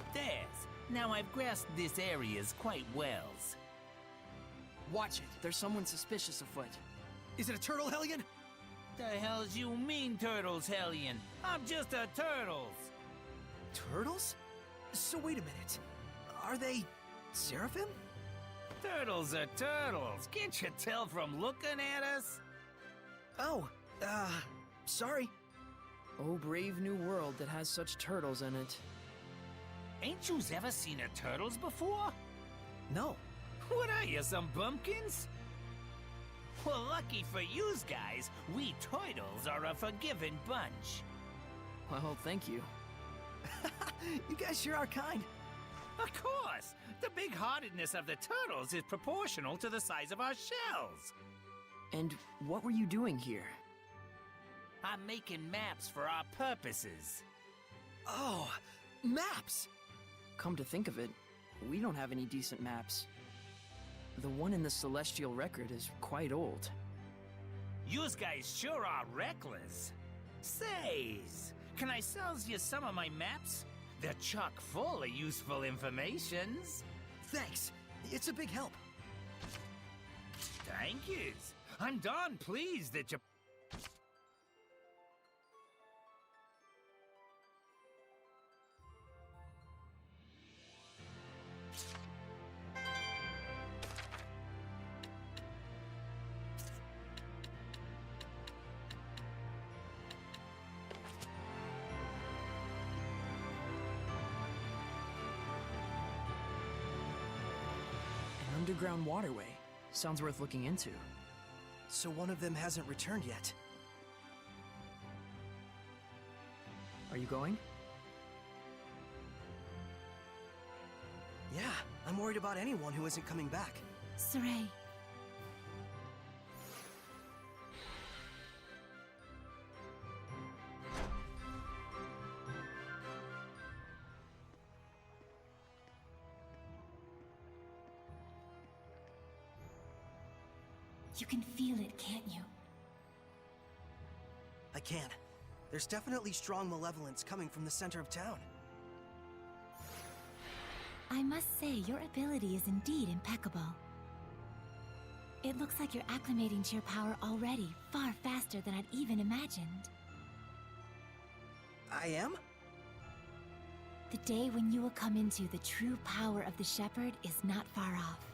upstairs. Now I've grasped this areas quite well. Watch it. There's someone suspicious afoot. Is it a turtle, Hellion? The hell's you mean, Turtles, Hellion? I'm just a Turtles. Turtles? So wait a minute. Are they seraphim? Turtles are turtles. Can't you tell from looking at us? Oh, sorry. Oh, brave new world that has such turtles in it. Ain't yous ever seen a turtles before? No. What are you, some bumpkins? Well, lucky for yous guys, we turtles are a forgiving bunch. Well, thank you. You guys sure are kind. Of course! The big-heartedness of the turtles is proportional to the size of our shells. And what were you doing here? I'm making maps for our purposes. Oh, maps! Come to think of it, we don't have any decent maps. The one in the Celestial Record is quite old. Yous guys sure are reckless. Says, can I sells you some of my maps? They're chock full of useful informations. Thanks. It's a big help. Thank yous. I'm darn pleased that you... An underground waterway. Sounds worth looking into. So one of them hasn't returned yet. Are you going? Yeah, I'm worried about anyone who isn't coming back. Saray. You can feel it, can't you? I can. There's definitely strong malevolence coming from the center of town. I must say, your ability is indeed impeccable. It looks like you're acclimating to your power already, far faster than I'd even imagined. I am? The day when you will come into the true power of the Shepherd is not far off.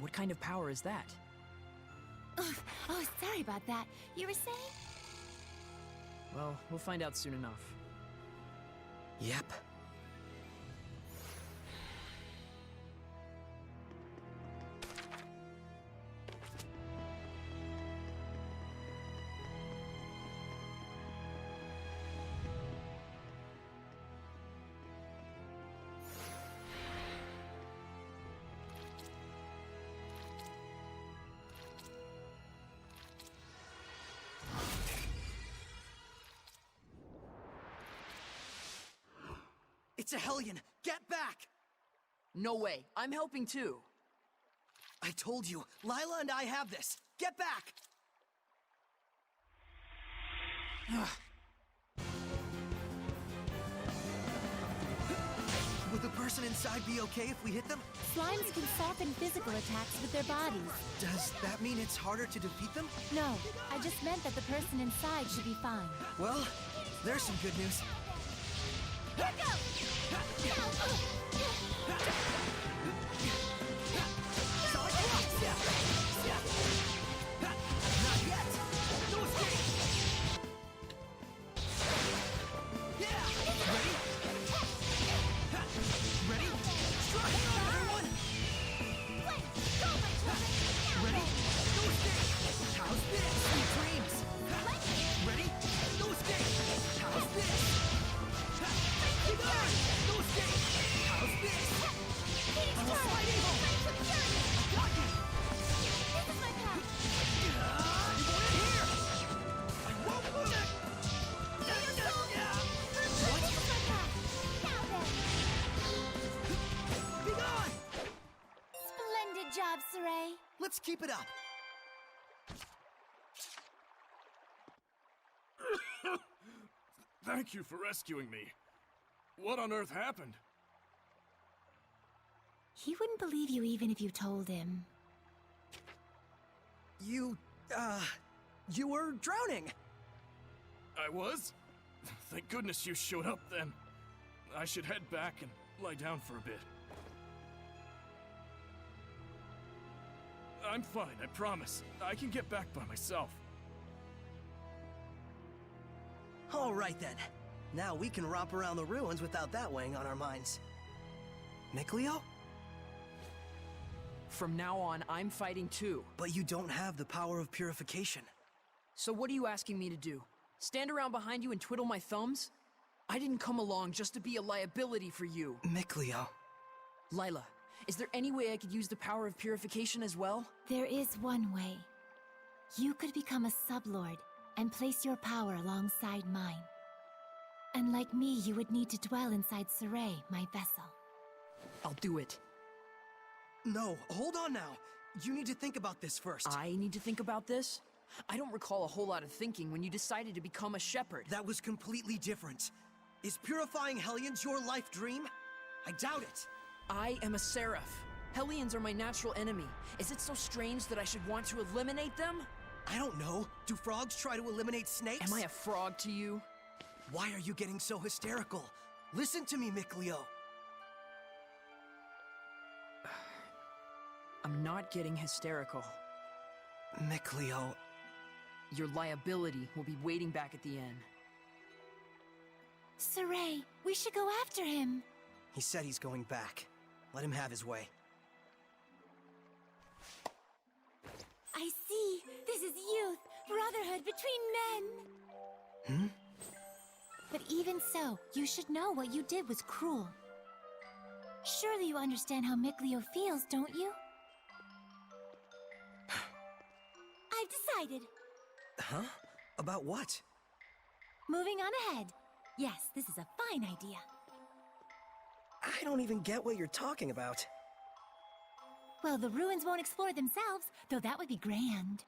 What kind of power is that? Oh, sorry about that. You were saying? Well, we'll find out soon enough. Yep. It's a Hellion! Get back! No way. I'm helping too. I told you, Lila and I have this! Get back! Would the person inside be okay if we hit them? Slimes can soften physical attacks with their bodies. Does that mean it's harder to defeat them? No, I just meant that the person inside should be fine. Well, there's some good news. Here goes! Not yet! No escape! Yeah! Ready? Ready? Strike! Everyone! Ready? No escape! How's this? Sweet dreams! Ready? No escape! How's this? Keep on! No escape! How's this? I'm a fight evil! I got you! This is my path! You want it here! I won't move it! This is my path! Now then! Be gone! Splendid job, Saray! Let's keep it up. Thank you for rescuing me. What on earth happened? He wouldn't believe you even if you told him. You were drowning! I was? Thank goodness you showed up then. I should head back and lie down for a bit. I'm fine, I promise. I can get back by myself. Alright then. Now we can romp around the ruins without that weighing on our minds. Mikleo? From now on, I'm fighting too. But you don't have the power of purification. So what are you asking me to do? Stand around behind you and twiddle my thumbs? I didn't come along just to be a liability for you. Mikleo. Lila, is there any way I could use the power of purification as well? There is one way. You could become a sublord and place your power alongside mine. And like me, you would need to dwell inside Saray, my vessel. I'll do it. No, hold on now. You need to think about this first. I need to think about this? I don't recall a whole lot of thinking when you decided to become a shepherd. That was completely different. Is purifying Hellions your life dream? I doubt it. I am a seraph. Hellions are my natural enemy. Is it so strange that I should want to eliminate them? I don't know. Do frogs try to eliminate snakes? Am I a frog to you? Why are you getting so hysterical? Listen to me, Mikleo. I'm not getting hysterical. Mikleo. Your liability will be waiting back at the inn. Saray, we should go after him. He said he's going back. Let him have his way. I see. This is youth, brotherhood between men. But even so, you should know what you did was cruel. Surely you understand how Mikleo feels, don't you? I've decided. Huh? About what? Moving on ahead. Yes, this is a fine idea. I don't even get what you're talking about. Well, the ruins won't explore themselves, though that would be grand.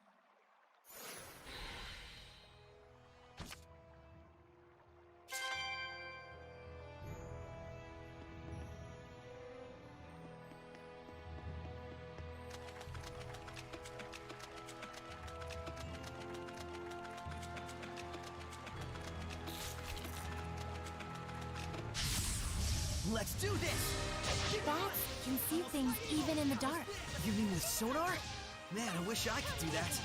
Let's do this! Bats can see things even in the dark. You mean with sonar? Man, I wish I could do that.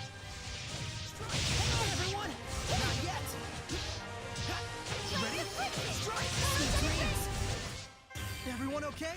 Hang on, everyone! Not yet! Ready? Strike! Sweet dreams! Everyone okay?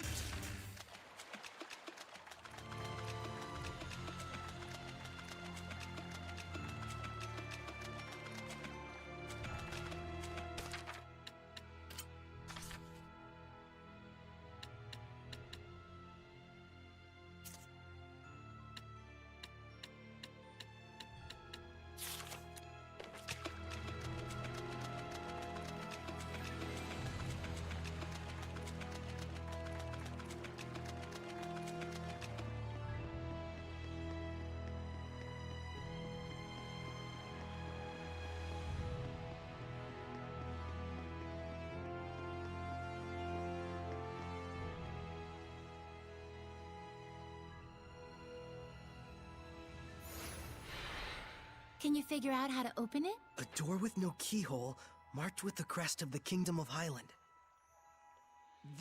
Can you figure out how to open it? A door with no keyhole, marked with the crest of the Kingdom of Highland.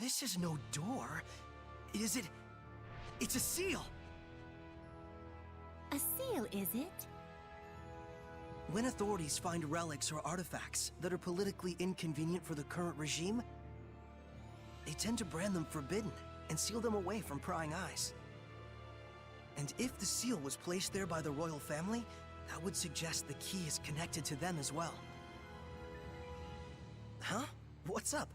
This is no door. Is it? It's a seal! A seal, is it? When authorities find relics or artifacts that are politically inconvenient for the current regime, they tend to brand them forbidden and seal them away from prying eyes. And if the seal was placed there by the royal family, that would suggest the key is connected to them as well. Huh? What's up?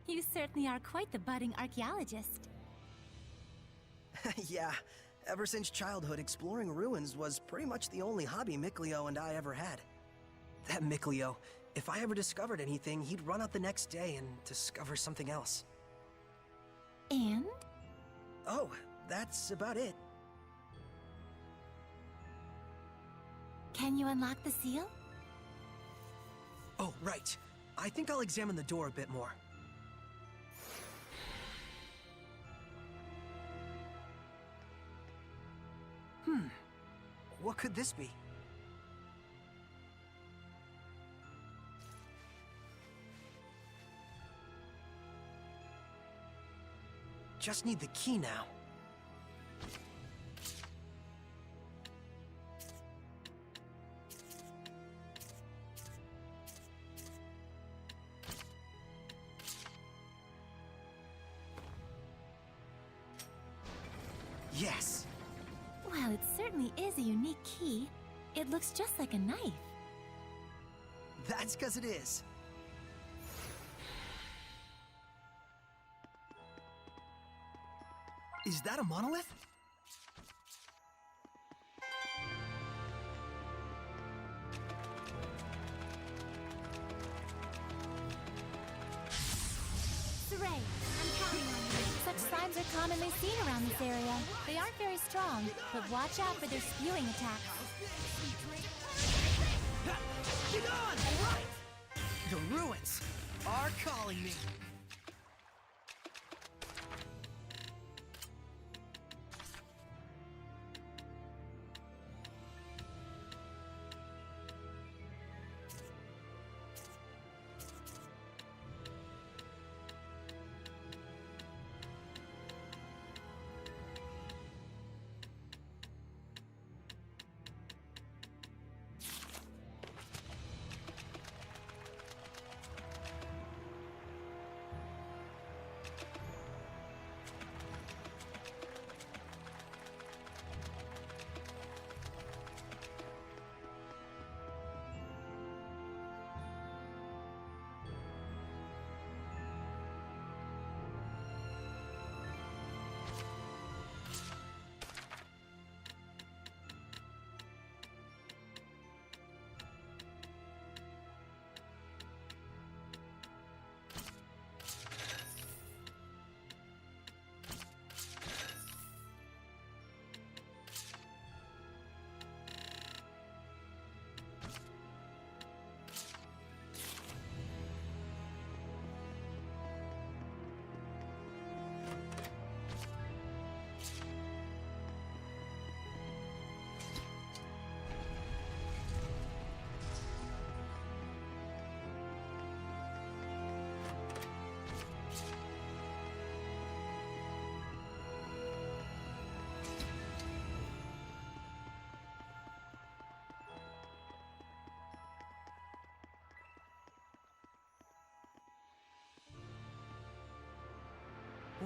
You certainly are quite the budding archaeologist. Yeah, ever since childhood, exploring ruins was pretty much the only hobby Mikleo and I ever had. That Mikleo, if I ever discovered anything, he'd run out the next day and discover something else. And? Oh, that's about it. Can you unlock the seal? Oh, right. I think I'll examine the door a bit more. What could this be? Just need the key now. Yes. Well, it certainly is a unique key. It looks just like a knife. That's because it is. Is that a monolith? Saray, I'm counting on you. Such slimes are commonly seen around this area. They aren't very strong, but watch out for their spewing attacks. Get on! All right! The ruins are calling me.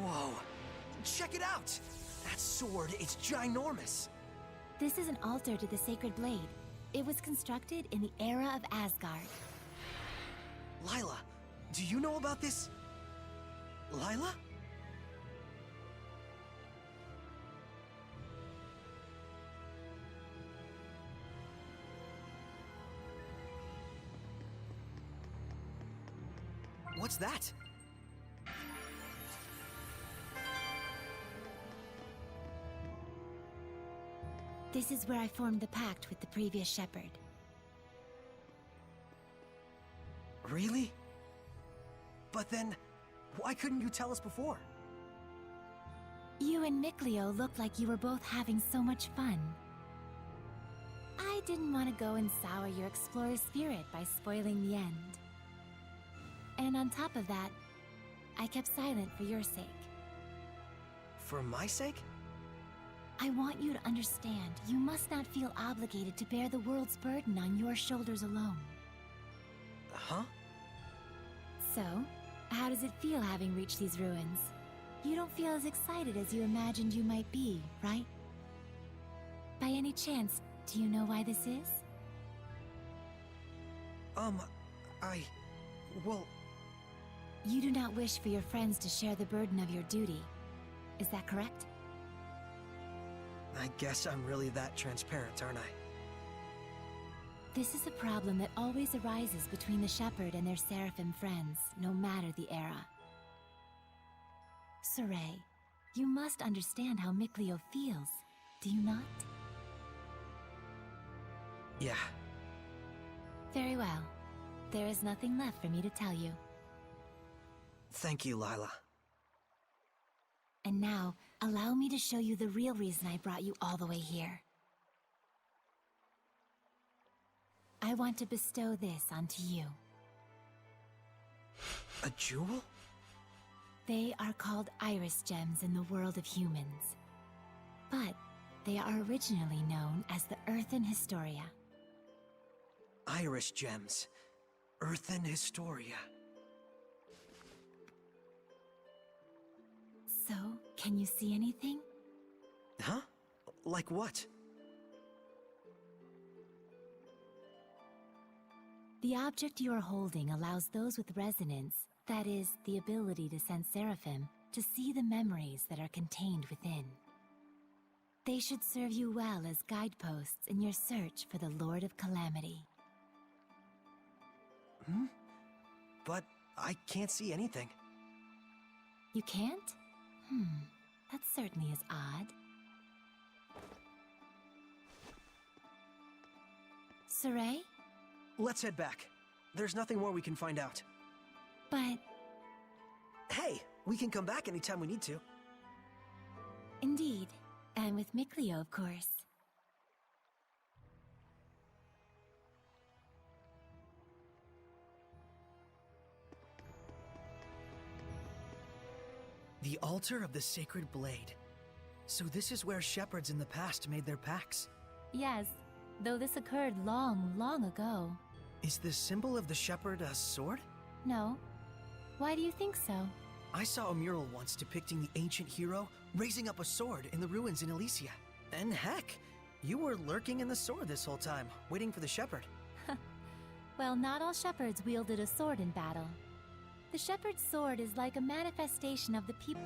Whoa! Check it out! That sword is ginormous! This is an altar to the sacred blade. It was constructed in the era of Asgard. Lila, do you know about this? Lila? What's that? This is where I formed the pact with the previous shepherd. Really? But then, why couldn't you tell us before? You and Mikleo looked like you were both having so much fun. I didn't want to go and sour your explorer spirit by spoiling the end. And on top of that, I kept silent for your sake. For my sake? I want you to understand, you must not feel obligated to bear the world's burden on your shoulders alone. Huh? So, how does it feel having reached these ruins? You don't feel as excited as you imagined you might be, right? By any chance, do you know why this is? Well... You do not wish for your friends to share the burden of your duty. Is that correct? I guess I'm really that transparent, aren't I? This is a problem that always arises between the shepherd and their seraphim friends, no matter the era. Saray, you must understand how Mikleo feels, do you not? Yeah. Very well. There is nothing left for me to tell you. Thank you, Lila. And now, allow me to show you the real reason I brought you all the way here. I want to bestow this onto you. A jewel? They are called iris gems in the world of humans. But they are originally known as the Earthen Historia. Iris gems. Earthen Historia. So, can you see anything? Huh? Like what? The object you are holding allows those with resonance, that is, the ability to sense seraphim, to see the memories that are contained within. They should serve you well as guideposts in your search for the Lord of Calamity. But I can't see anything. You can't? That certainly is odd. Saray? Let's head back. There's nothing more we can find out. But Hey, we can come back anytime we need to. indeed, and with Mikleo, of course. The altar of the sacred blade. So this is where shepherds in the past made their pacts. Yes, though this occurred long, long ago. Is the symbol of the shepherd a sword? No. Why do you think so? I saw a mural once depicting the ancient hero raising up a sword in the ruins in Elysia. And heck, you were lurking in the sword this whole time, waiting for the shepherd. Well, not all shepherds wielded a sword in battle. The shepherd's sword is like a manifestation of the people.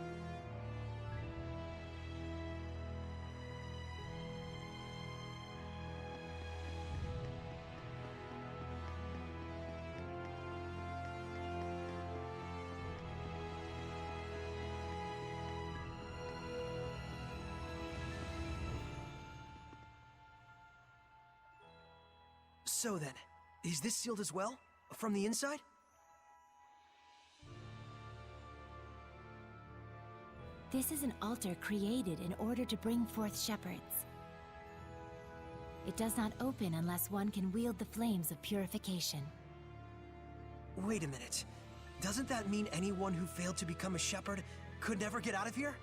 So then, is this sealed as well? From the inside? This is an altar created in order to bring forth shepherds. It does not open unless one can wield the flames of purification. Wait a minute. Doesn't that mean anyone who failed to become a shepherd could never get out of here?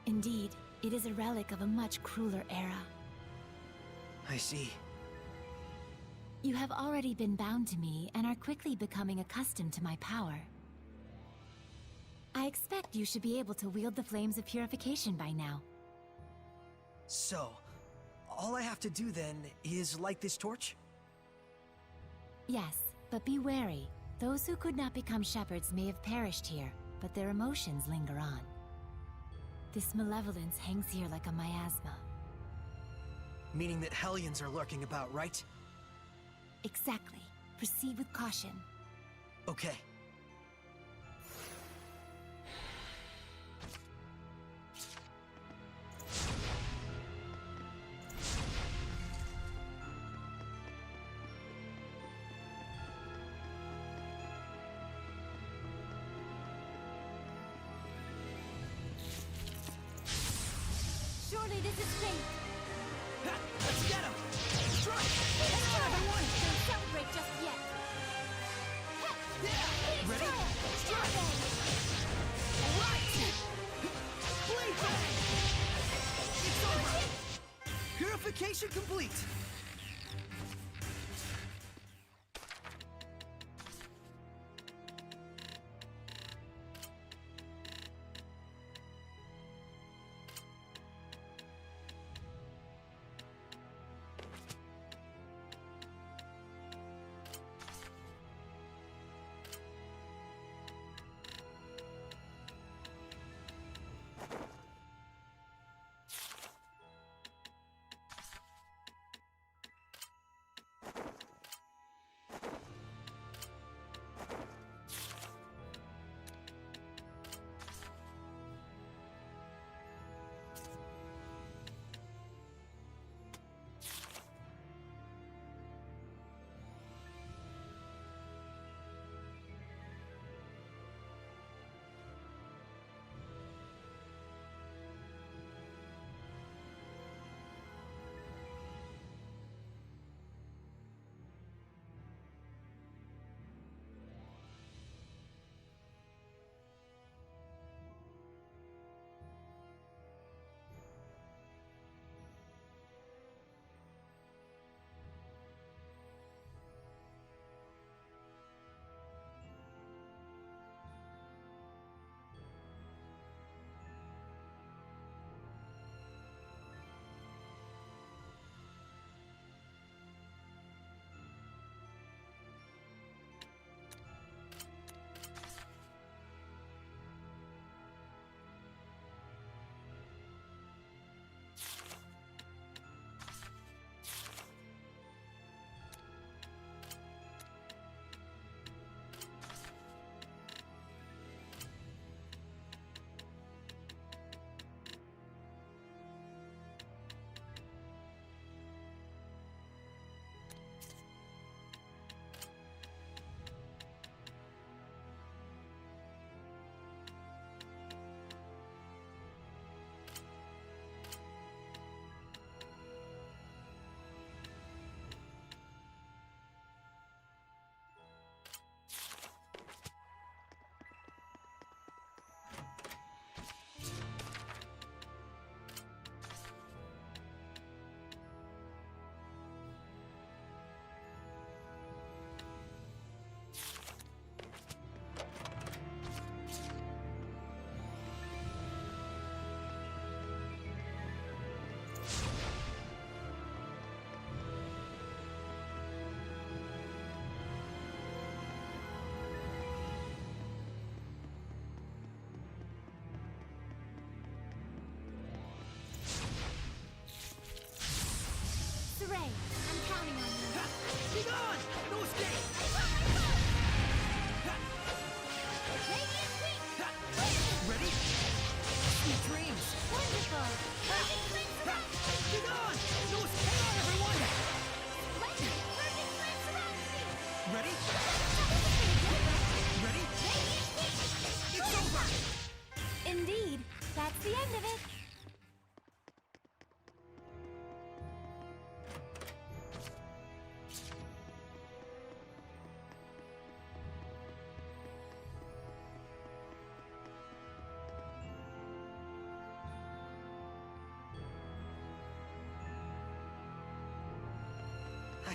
Indeed, it is a relic of a much crueler era. I see. You have already been bound to me and are quickly becoming accustomed to my power. I expect you should be able to wield the flames of purification by now. So, all I have to do then is light this torch? Yes, but be wary. Those who could not become shepherds may have perished here, but their emotions linger on. This malevolence hangs here like a miasma. Meaning that Hellions are lurking about, right? Exactly. Proceed with caution. Okay. Surely this is fate. Let's get him! Strike! Let's try everyone! Don't celebrate just yet. Ready? Strike! Alright! Blade bang! It's over! Purification complete!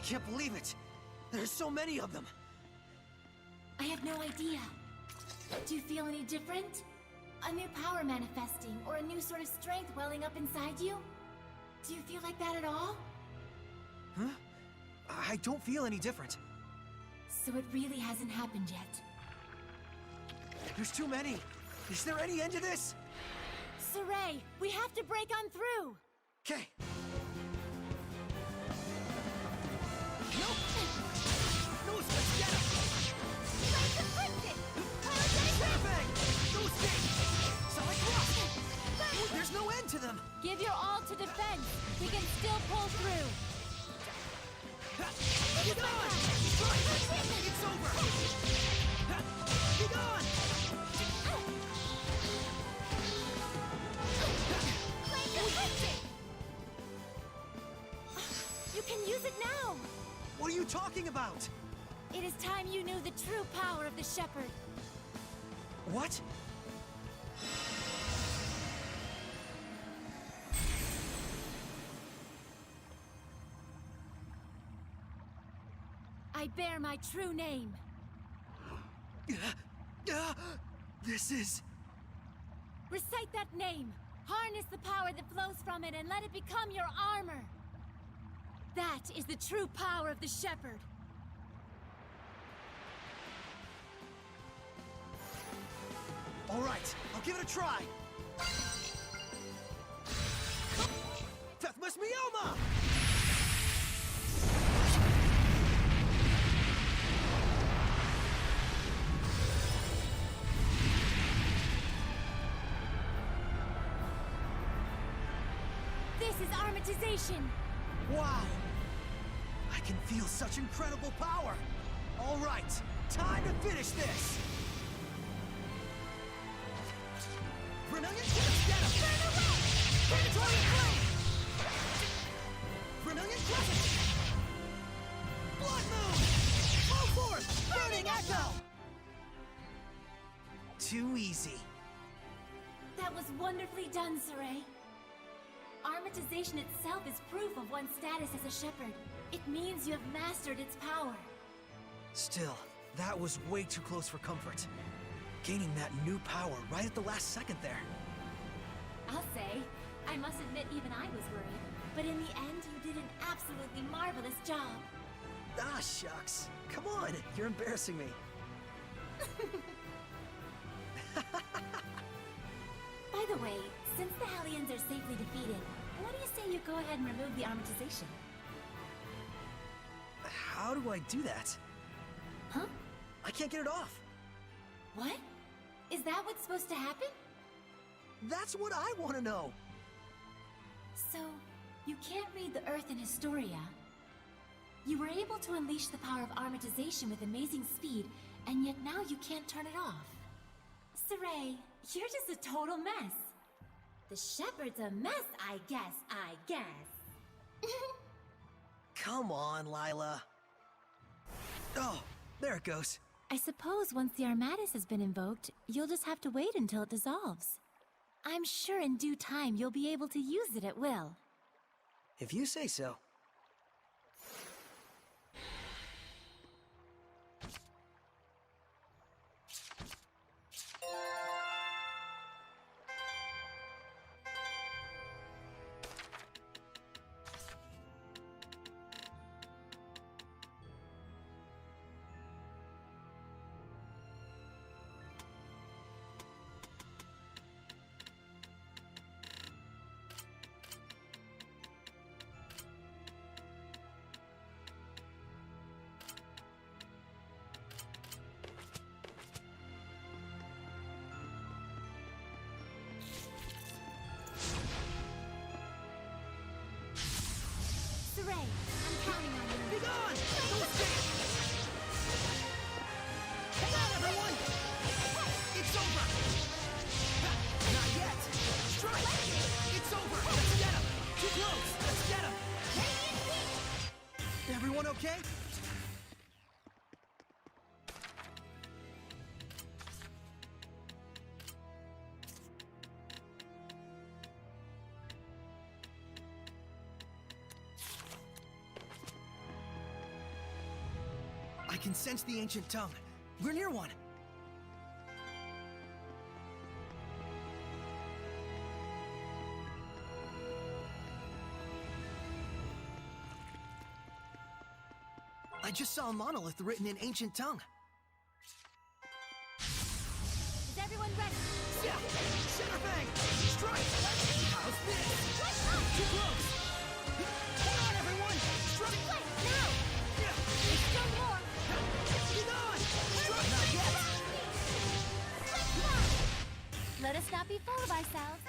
can't believe it. There's so many of them. I have no idea. Do you feel any different? A new power manifesting, or a new sort of strength welling up inside you? Do you feel like that at all? Huh? I don't feel any different. So it really hasn't happened yet. There's too many. Is there any end to this? Saray, we have to break on through! Okay. Nope! No, let's get him! Light deflected! Bang! No escape! Sonic Rush! There's no end to them! Give your all to defense. We can still pull through. Be gone! It's over! Be gone! You can use it now! What are you talking about? It is time you knew the true power of the Shepherd. What? I bear my true name. This is... Recite that name. Harness the power that flows from it and let it become your armor. That is the true power of the Shepherd. All right, I'll give it a try. Fethmas Mioma! This is armatization. Wow! I can feel such incredible power! All right, time to finish this! Vermilion, get him! Burn away! Predatory flame! Vermilion Crescent! Blood Moon! Flow forth! Burning Echo! Too easy. That was wonderfully done, Saray. Armatization itself is proof of one's status as a shepherd. It means you have mastered its power. Still, that was way too close for comfort. Gaining that new power right at the last second there. I'll say, I must admit even I was worried. But in the end, you did an absolutely marvelous job. Ah, shucks. Come on, you're embarrassing me. By the way, since the Hellions are safely defeated, what do you say you go ahead and remove the armatization? How do I do that? Huh? I can't get it off. What? Is that what's supposed to happen? That's what I want to know. So, you can't read the Earth in Historia. You were able to unleash the power of armatization with amazing speed, and yet now you can't turn it off. Saray, you're just a total mess. The Shepherd's a mess, I guess. Come on, Lila. Oh, there it goes. I suppose once the Armatus has been invoked, you'll just have to wait until it dissolves. I'm sure in due time you'll be able to use it at will. If you say so. Saray, I'm counting on you. Be gone! No escape! Hang on, everyone! It's over! Not yet! Strike! It's over! Let's get him! Too close! Let's get him! Everyone okay? can sense the ancient tongue. We're near one. I just saw a monolith written in ancient tongue. Is everyone ready? Yeah! Center bang! Strike! How's this? Too close! Hold on, everyone! Strike! Play, now! Yeah! There's still more! Get on! Strike! Not yet! Let us not be full of ourselves.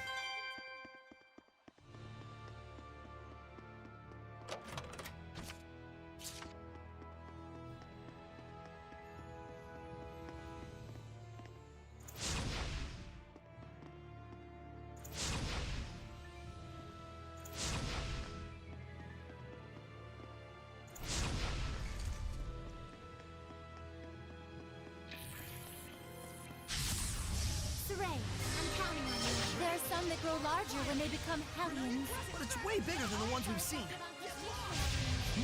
Zesteria, I'm counting on you. There are some that grow larger when they become hellions. But it's way bigger than the ones we've seen.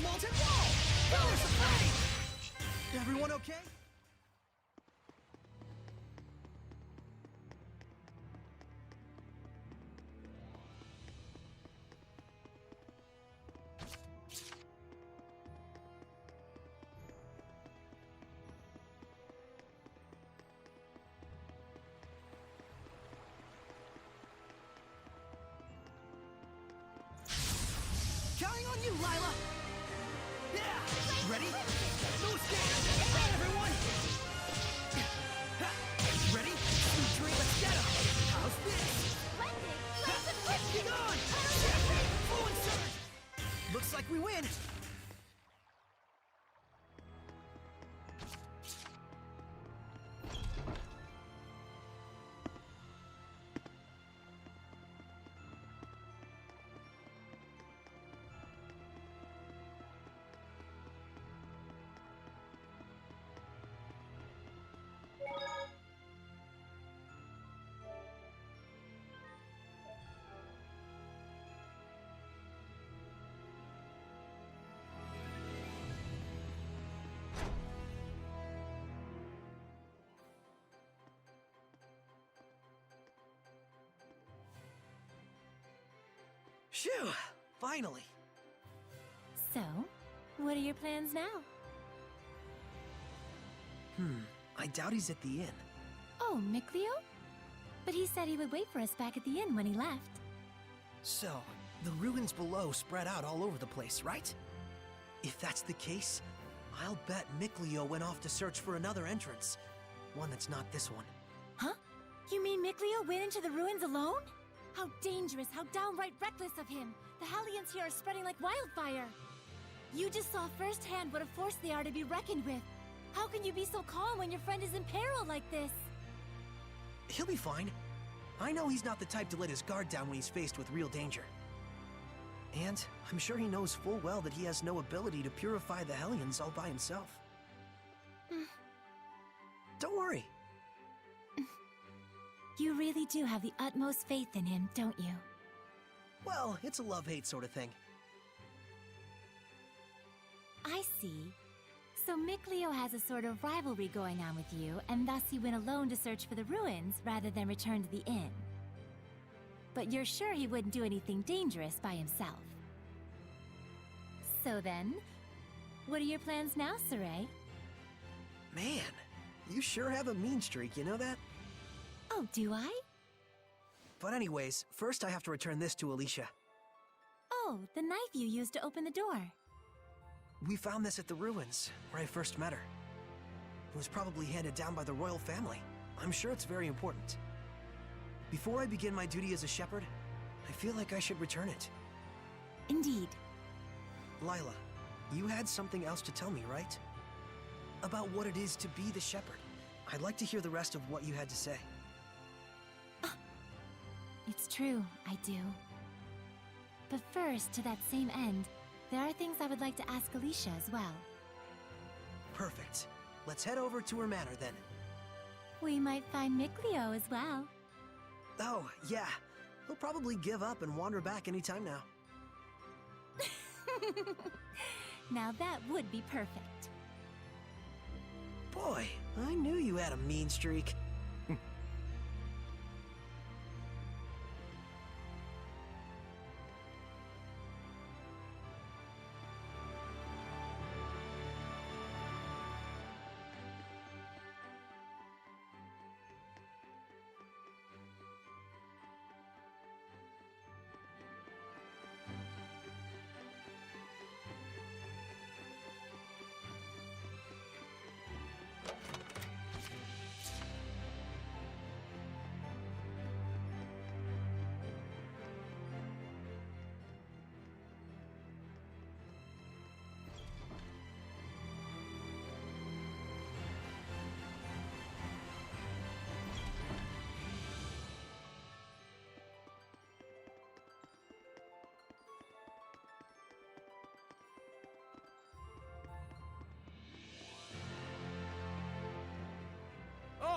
Molten wall! There's the flame! Everyone okay? Counting on you, Lila! Yeah! Ready? No escape! Right, everyone! Ready? Sweet dream, let's get 'em! How's this? Be gone! Full insert! Looks like we win! Phew! Finally! So, what are your plans now? I doubt he's at the inn. Oh, Mikleo? But he said he would wait for us back at the inn when he left. So, the ruins below spread out all over the place, right? If that's the case, I'll bet Mikleo went off to search for another entrance. One that's not this one. Huh? You mean Mikleo went into the ruins alone? How dangerous, how downright reckless of him! The Hellions here are spreading like wildfire! You just saw firsthand what a force they are to be reckoned with. How can you be so calm when your friend is in peril like this? He'll be fine. I know he's not the type to let his guard down when he's faced with real danger. And I'm sure he knows full well that he has no ability to purify the Hellions all by himself. Don't worry. You really do have the utmost faith in him, don't you? Well, it's a love-hate sort of thing. I see. So Mikleo has a sort of rivalry going on with you, and thus he went alone to search for the ruins rather than return to the inn. But you're sure he wouldn't do anything dangerous by himself. So then, what are your plans now, Saray? Man, you sure have a mean streak, you know that? Oh, do I? But anyways, first I have to return this to Alicia. Oh, the knife you used to open the door. We found this at the ruins, where I first met her. It was probably handed down by the royal family. I'm sure it's very important. Before I begin my duty as a shepherd, I feel like I should return it. Indeed. Lila, you had something else to tell me, right? About what it is to be the shepherd. I'd like to hear the rest of what you had to say. It's true, I do. But first, to that same end, there are things I would like to ask Alicia as well. Perfect. Let's head over to her manor then. We might find Mikleo as well. Oh, yeah. He'll probably give up and wander back anytime now. Now that would be perfect. Boy, I knew you had a mean streak.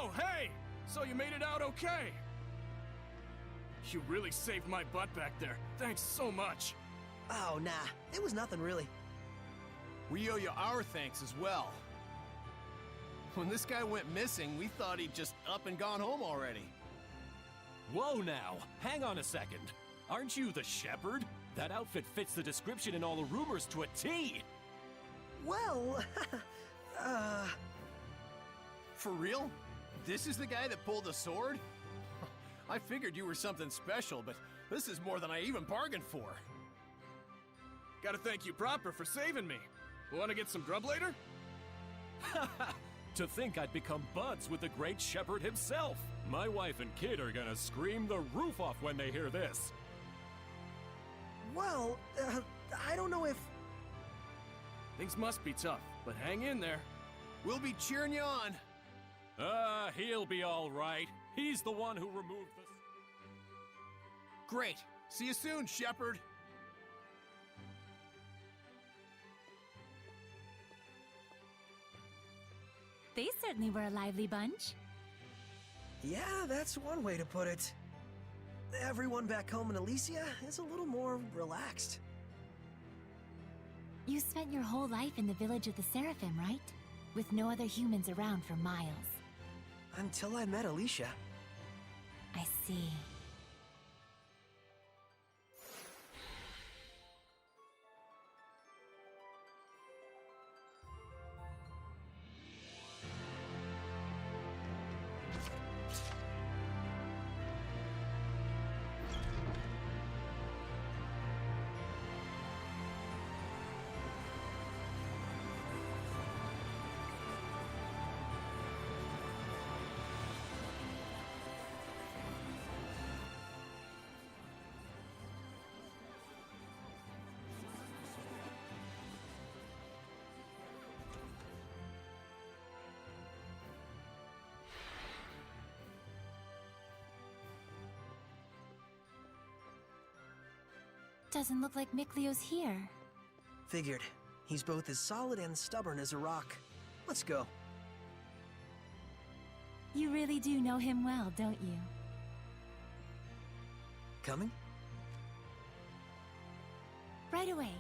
Oh, hey! So you made it out okay! You really saved my butt back there. Thanks so much. Oh, nah. It was nothing really. We owe you our thanks as well. When this guy went missing, we thought he'd just up and gone home already. Whoa now, hang on a second. Aren't you the shepherd? That outfit fits the description in all the rumors to a T. Well, For real? This is the guy that pulled the sword? I figured you were something special, but this is more than I even bargained for. Gotta thank you proper for saving me. Wanna get some grub later? To think I'd become buds with the great shepherd himself. My wife and kid are gonna scream the roof off when they hear this. well, I don't know if... Things must be tough, but hang in there. We'll be cheering you on. He'll be all right. He's the one who removed the... Great. See you soon, Shepherd. They certainly were a lively bunch. Yeah, that's one way to put it. Everyone back home in Elysia is a little more relaxed. You spent your whole life in the village of the Seraphim, right? With no other humans around for miles. Until I met Alicia. I see. Doesn't look like Miklio's here. Figured. He's both as solid and stubborn as a rock. Let's go. You really do know him well, don't you? Coming? Right away.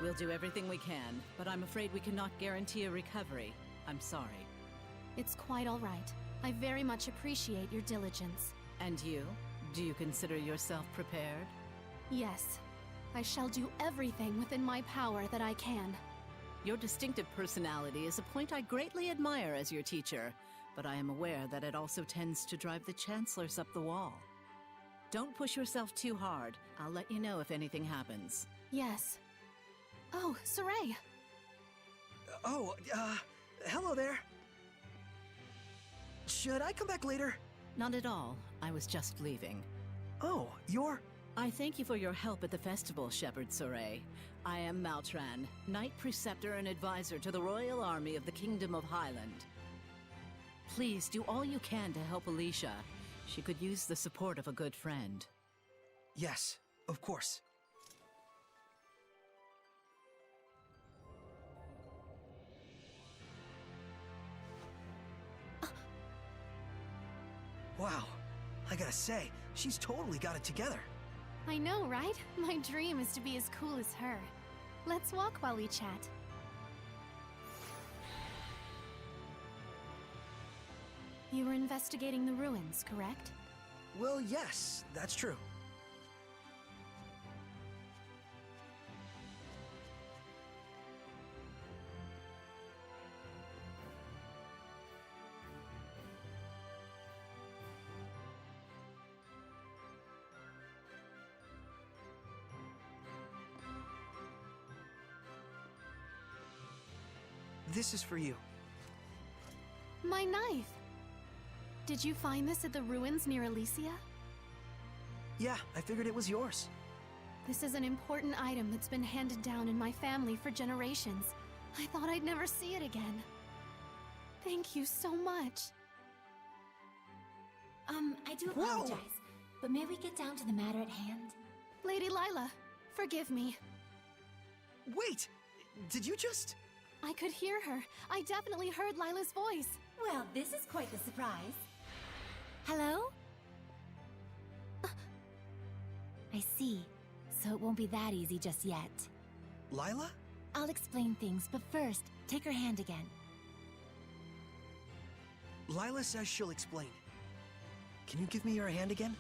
We'll do everything we can, but I'm afraid we cannot guarantee a recovery. I'm sorry. It's quite all right. I very much appreciate your diligence. And you? Do you consider yourself prepared? Yes. I shall do everything within my power that I can. Your distinctive personality is a point I greatly admire as your teacher, but I am aware that it also tends to drive the chancellors up the wall. Don't push yourself too hard. I'll let you know if anything happens. Yes. Oh, Saray! Hello there. Should I come back later? Not at all. I was just leaving. Oh, you're... I thank you for your help at the festival, Shepherd Soray. I am Maltran, Knight Preceptor and Advisor to the Royal Army of the Kingdom of Highland. Please do all you can to help Alicia. She could use the support of a good friend. Yes, of course. Wow, I gotta say, she's totally got it together. I know, right? My dream is to be as cool as her. Let's walk while we chat. You were investigating the ruins, correct? Well, yes, that's true. This is for you. My knife! Did you find this at the ruins near Elysia? Yeah, I figured it was yours. This is an important item that's been handed down in my family for generations. I thought I'd never see it again. Thank you so much. I do apologize, but may we get down to the matter at hand? Lady Lila, forgive me. Wait! Did you just... I could hear her. I definitely heard Lila's voice. Well, this is quite the surprise. Hello? I see. So it won't be that easy just yet. Lila? I'll explain things, but first, take her hand again. Lila says she'll explain. Can you give me your hand again?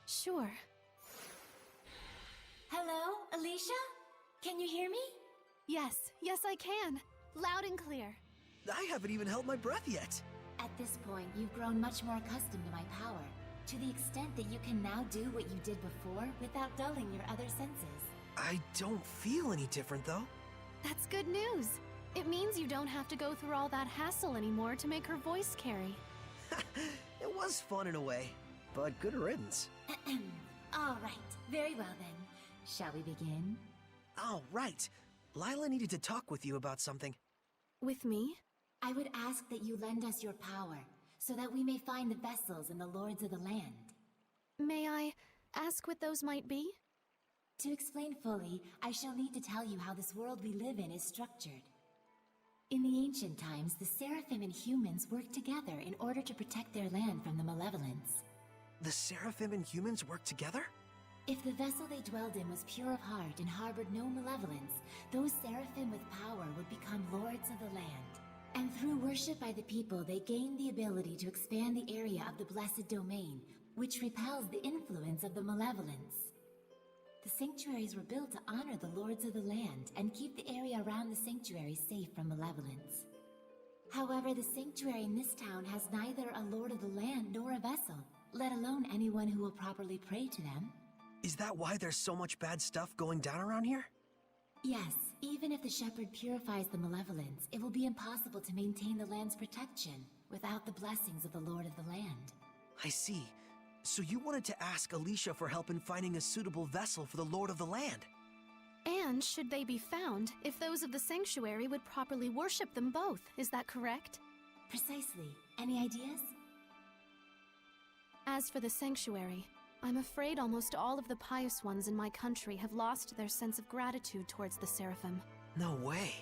Sure. Hello, Alicia? Can you hear me? Yes, I can. Loud and clear. I haven't even held my breath yet. At this point, you've grown much more accustomed to my power, to the extent that you can now do what you did before without dulling your other senses. I don't feel any different, though. That's good news. It means you don't have to go through all that hassle anymore to make her voice carry. It was fun in a way, but good riddance. All right, very well then. Shall we begin? Oh, right. Lila needed to talk with you about something. With me? I would ask that you lend us your power, so that we may find the vessels and the lords of the land. May I ask what those might be? To explain fully, I shall need to tell you how this world we live in is structured. In the ancient times, the Seraphim and humans worked together in order to protect their land from the malevolence. The Seraphim and humans work together? If the vessel they dwelled in was pure of heart and harbored no malevolence, those Seraphim with power would become lords of the land. And through worship by the people, they gained the ability to expand the area of the Blessed Domain, which repels the influence of the malevolence. The sanctuaries were built to honor the lords of the land and keep the area around the sanctuary safe from malevolence. However, the sanctuary in this town has neither a lord of the land nor a vessel, let alone anyone who will properly pray to them. Is that why there's so much bad stuff going down around here? Yes, even if the shepherd purifies the malevolence, it will be impossible to maintain the land's protection without the blessings of the Lord of the Land. I see. So you wanted to ask Alicia for help in finding a suitable vessel for the Lord of the Land. And should they be found, if those of the sanctuary would properly worship them both, is that correct? Precisely. Any ideas? As for the sanctuary, I'm afraid almost all of the pious ones in my country have lost their sense of gratitude towards the Seraphim. No way.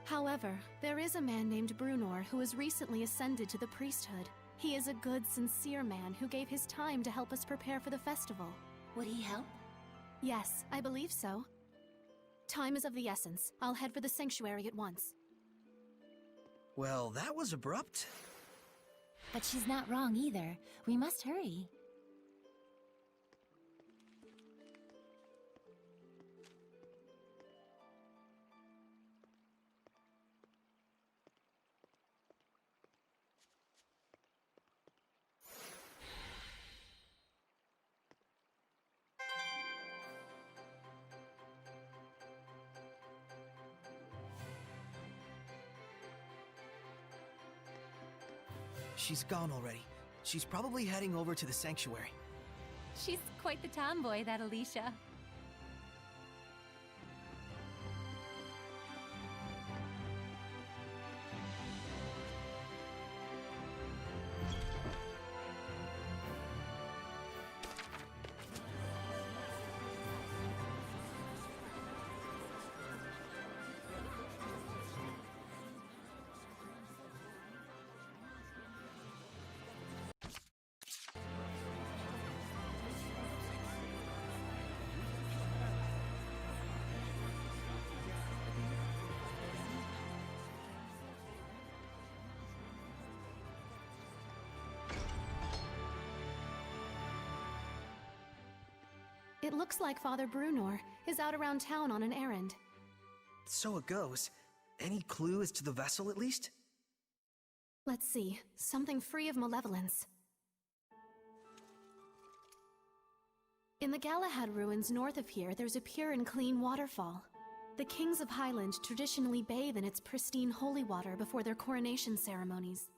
However, there is a man named Brunor who has recently ascended to the priesthood. He is a good, sincere man who gave his time to help us prepare for the festival. Would he help? Yes, I believe so. Time is of the essence. I'll head for the sanctuary at once. Well, that was abrupt. But she's not wrong either. We must hurry. She's gone already. She's probably heading over to the sanctuary. She's quite the tomboy, that Alicia. It looks like Father Brunor is out around town on an errand. So it goes. Any clue as to the vessel, at least? Let's see. Something free of malevolence. In the Galahad ruins north of here, there's a pure and clean waterfall. The kings of Highland traditionally bathe in its pristine holy water before their coronation ceremonies.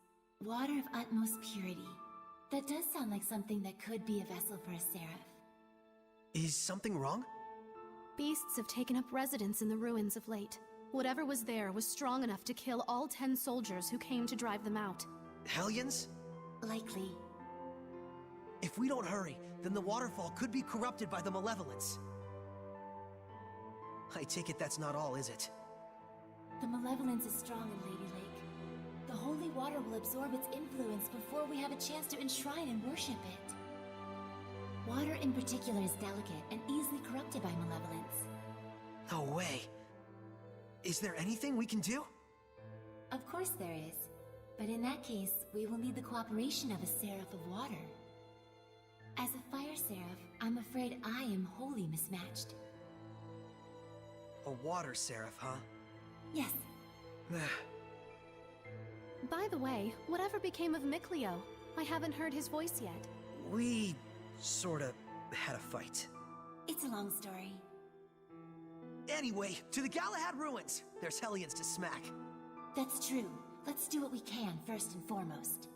Water of utmost purity. That does sound like something that could be a vessel for a seraph. Is something wrong? Beasts have taken up residence in the ruins of late. Whatever was there was strong enough to kill all 10 soldiers who came to drive them out. Hellions? Likely. If we don't hurry, then the waterfall could be corrupted by the malevolence. I take it that's not all, is it? The malevolence is strong in Lady Lake. The holy water will absorb its influence before we have a chance to enshrine and worship it. Water in particular is delicate and easily corrupted by malevolence. No way. Is there anything we can do? Of course there is. But in that case, we will need the cooperation of a seraph of water. As a fire seraph, I'm afraid I am wholly mismatched. A water seraph, huh? Yes. By the way, whatever became of Mikleo? I haven't heard his voice yet. We sorta had a fight. It's a long story. Anyway, to the Galahad ruins! There's hellions to smack. That's true. Let's do what we can first and foremost.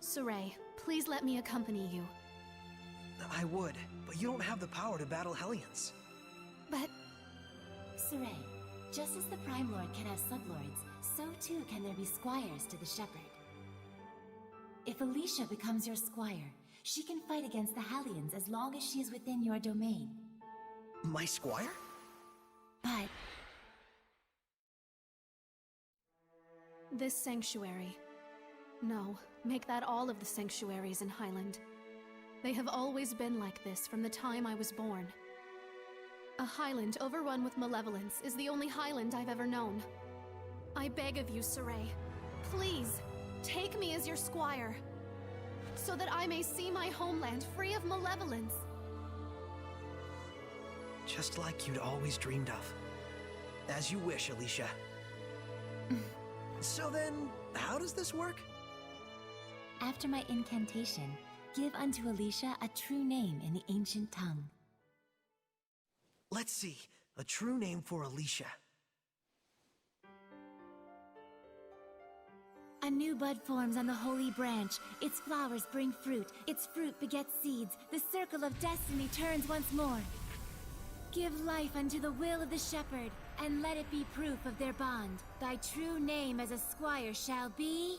Saray, please let me accompany you. I would, but you don't have the power to battle hellions. But... Saray, just as the Prime Lord can have sublords, so too can there be squires to the Shepherd. If Alicia becomes your squire, she can fight against the Hellions as long as she is within your domain. My squire? But... this sanctuary. No, make that all of the sanctuaries in Highland. They have always been like this from the time I was born. A Highland overrun with malevolence is the only Highland I've ever known. I beg of you, Saray, please, take me as your squire, so that I may see my homeland free of malevolence. Just like you'd always dreamed of. As you wish, Alicia. So then, how does this work? After my incantation, give unto Alicia a true name in the ancient tongue. Let's see. A true name for Alicia. A new bud forms on the holy branch. Its flowers bring fruit. Its fruit begets seeds. The circle of destiny turns once more. Give life unto the will of the shepherd, and let it be proof of their bond. Thy true name as a squire shall be...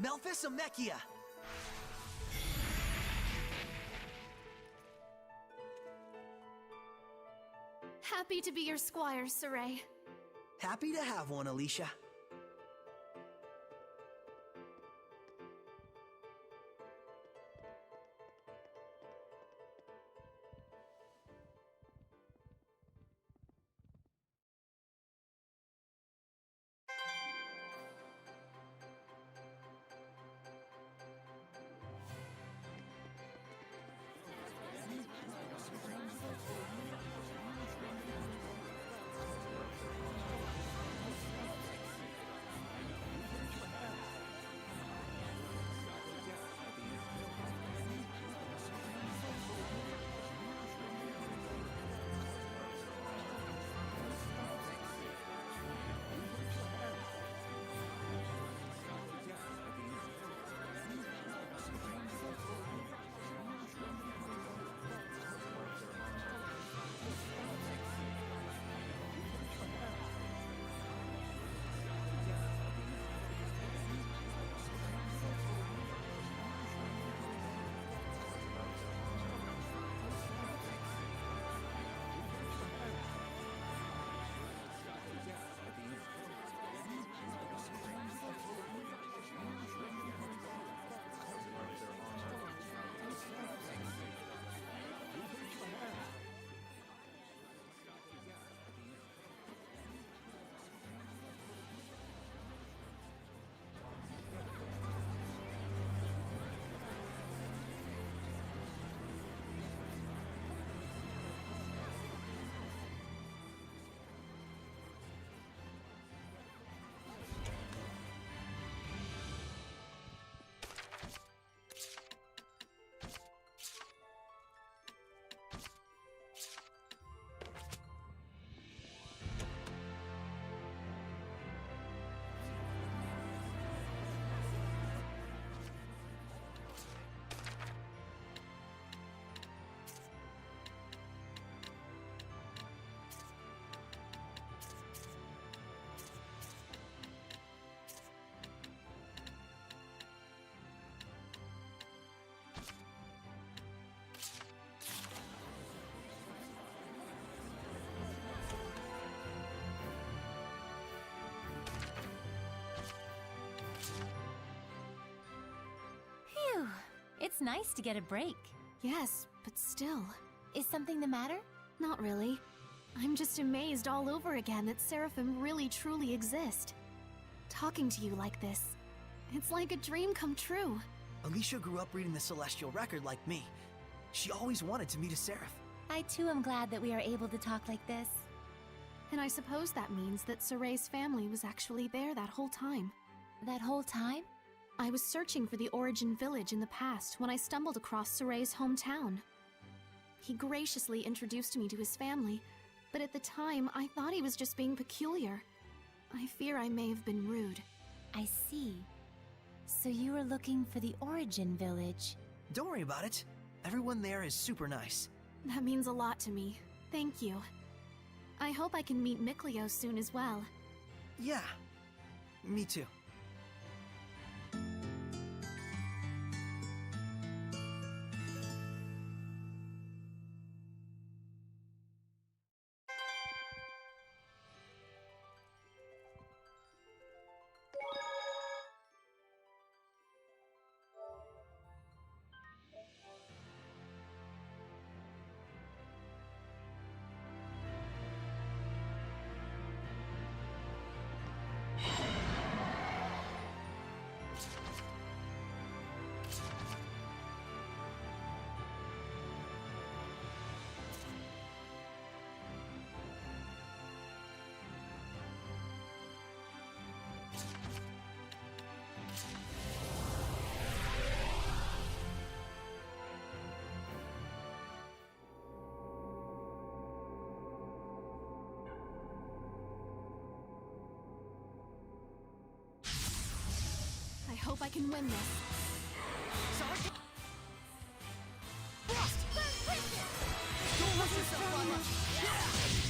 Melphisamechia! Happy to be your squire, Saray. Happy to have one, Alicia. nice to get a break. Yes, but still. Is something the matter? Not really. I'm just amazed all over again that Seraphim really truly exist. Talking to you like this, it's like a dream come true. Alicia grew up reading the Celestial Record like me. She always wanted to meet a Seraph. I too am glad that we are able to talk like this. And I suppose that means that Soray's family was actually there that whole time. That whole time? I was searching for the Origin Village in the past when I stumbled across Soray's hometown. He graciously introduced me to his family, but at the time I thought he was just being peculiar. I fear I may have been rude. I see. So you were looking for the Origin Village. Don't worry about it. Everyone there is super nice. That means a lot to me. Thank you. I hope I can meet Mikleo soon as well. Yeah, me too. I hope I can win this. Don't let yourself run much.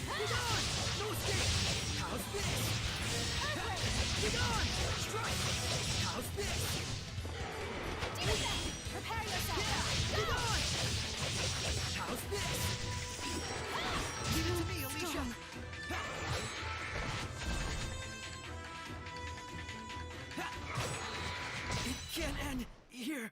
Get on! No escape! How's this? Get on! Strike! How's this? Prepare yourself! Get on! How's this? Leave it to me, Alicia! It can't end here!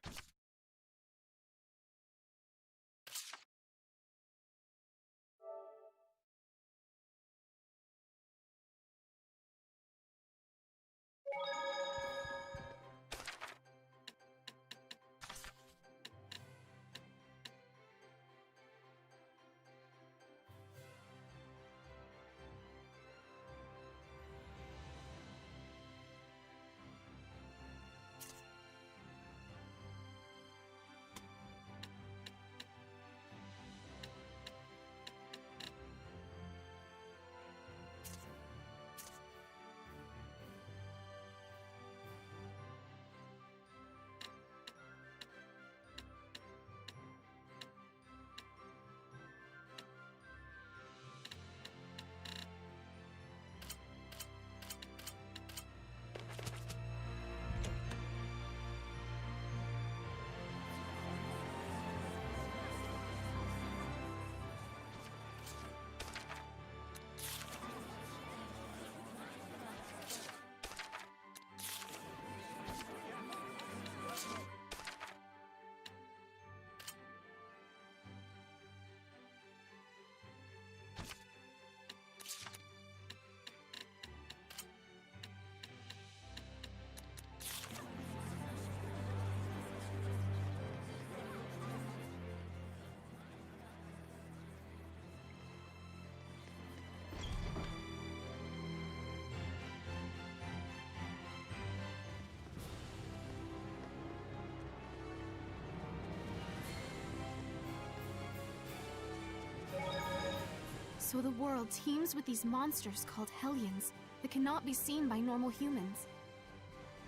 So the world teems with these monsters called Hellions that cannot be seen by normal humans.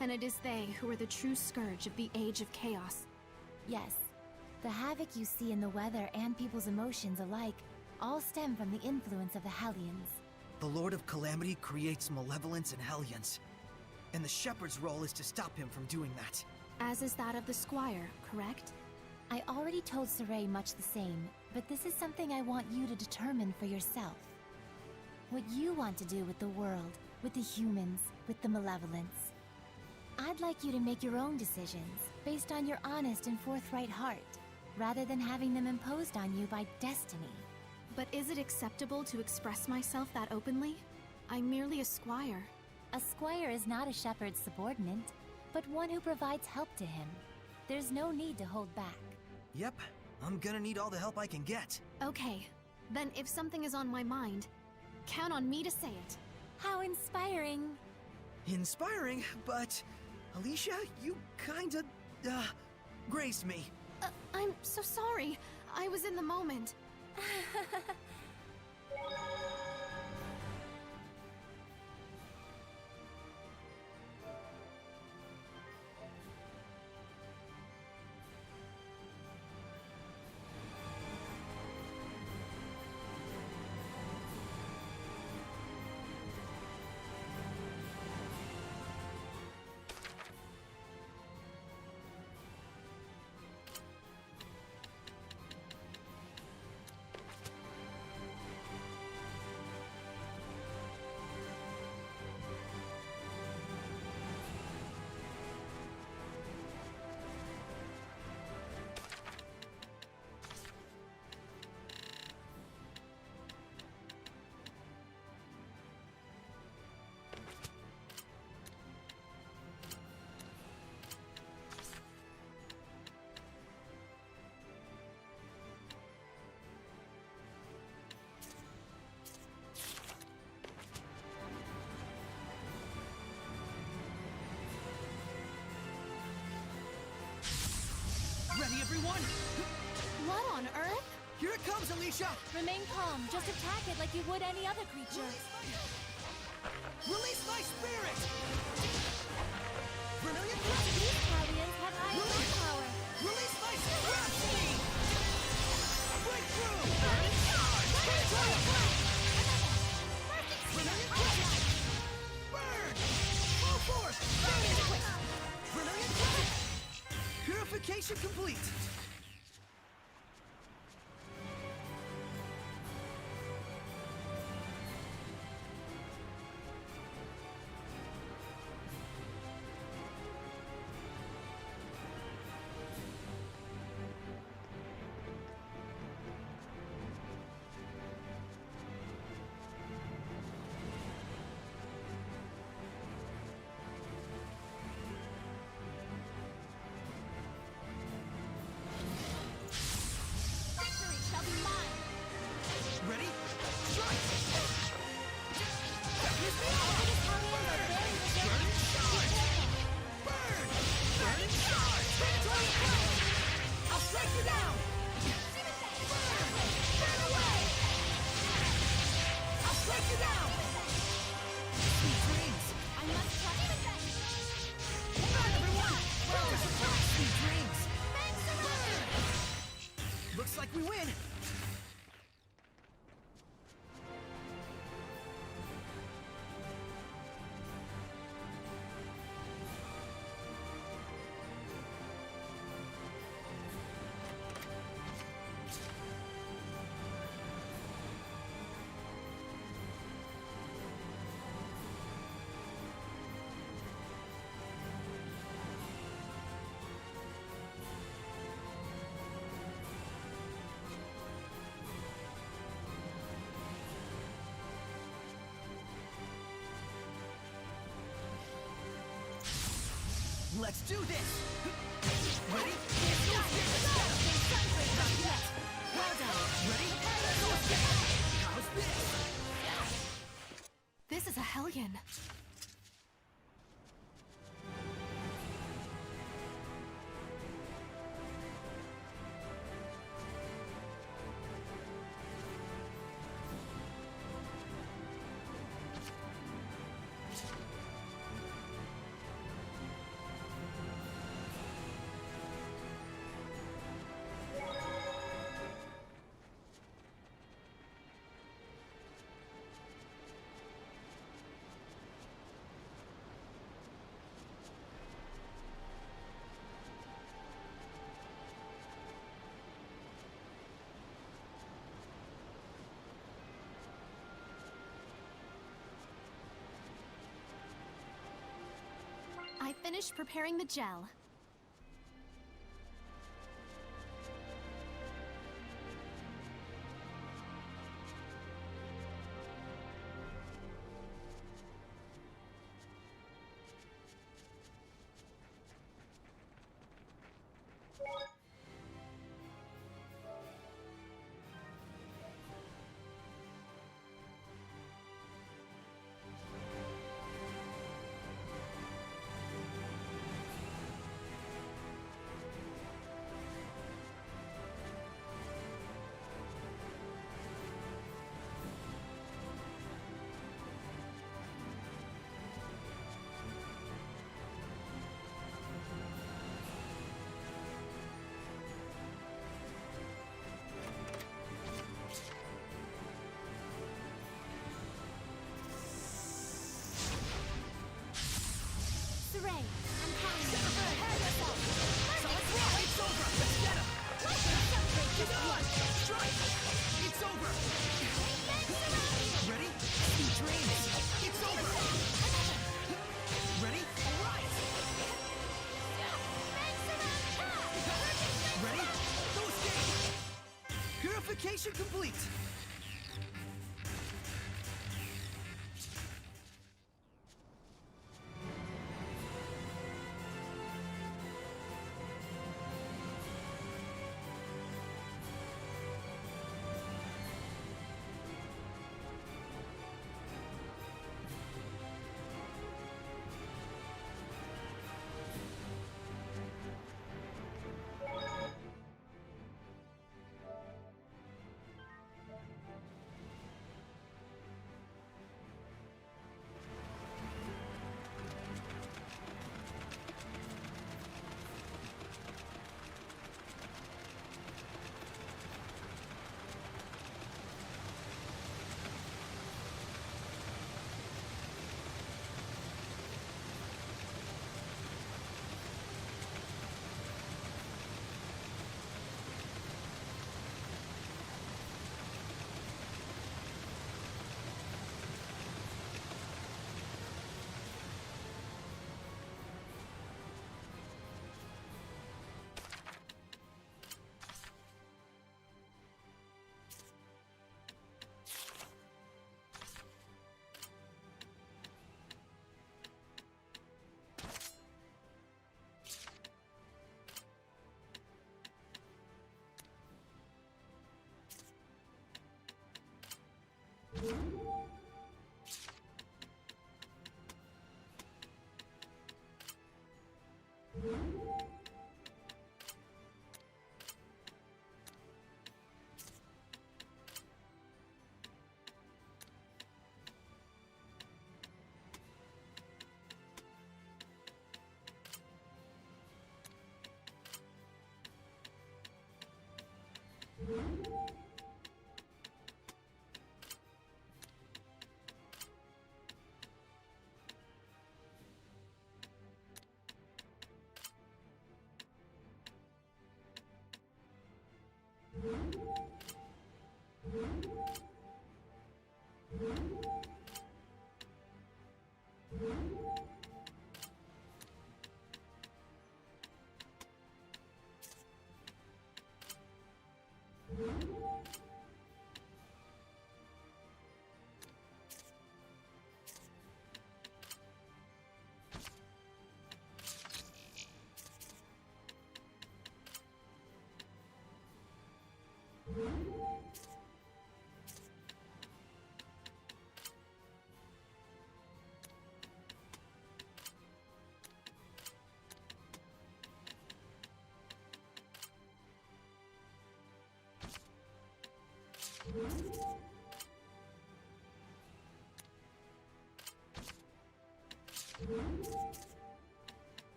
And it is they who are the true scourge of the Age of Chaos. Yes. The havoc you see in the weather and people's emotions alike all stem from the influence of the Hellions. The Lord of Calamity creates malevolence in Hellions, and the Shepherd's role is to stop him from doing that. As is that of the Squire, correct? I already told Saray much the same, but this is something I want you to determine for yourself. What you want to do with the world, with the humans, with the malevolence. I'd like you to make your own decisions, based on your honest and forthright heart, rather than having them imposed on you by destiny. But is it acceptable to express myself that openly? I'm merely a squire. A squire is not a shepherd's subordinate, but one who provides help to him. There's no need to hold back. Yep, I'm gonna need all the help I can get. Okay, then if something is on my mind, count on me to say it. How inspiring! Inspiring, but Alicia, you kinda, grazed me. I'm so sorry. I was in the moment. Ready, everyone? What on earth? Here it comes, Alicia! Remain calm, just attack it like you would any other creature. Release my spirit! Brilliant These Guardians have high power. Release my spirit! Breakthrough! Burning charge! Territorial blast! Perfect Brilliant grip! Burn! Full force! Brilliant grip! Purification complete! victory shall be mine. Ready? Strike! These Guardians are very resilient. Burn! Burn and charge! Territorial blast! I'll strike you down! Burn! Burn away! I'll strike you down! Sweet dreams! I must trust it. Burn, everyone! Focus attack! Sweet dreams! Looks like we win! Let's do this! Ready? Well done! Ready? How's this? This is a hellion. I finished preparing the gel. Modification complete!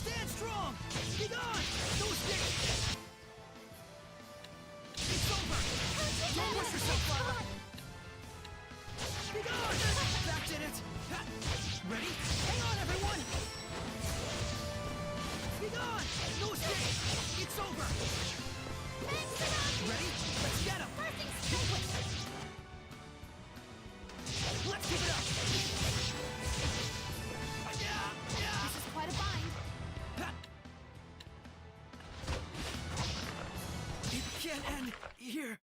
Stand strong! Be gone! No escape! It's over! Don't push yourself, Lila! Be gone! That did it! Ha! Ready? Hang on, everyone! Be gone! No escape! It's over! Ready? Let's get him! Let's keep it up! This is quite a bind. Ha! It can't end here!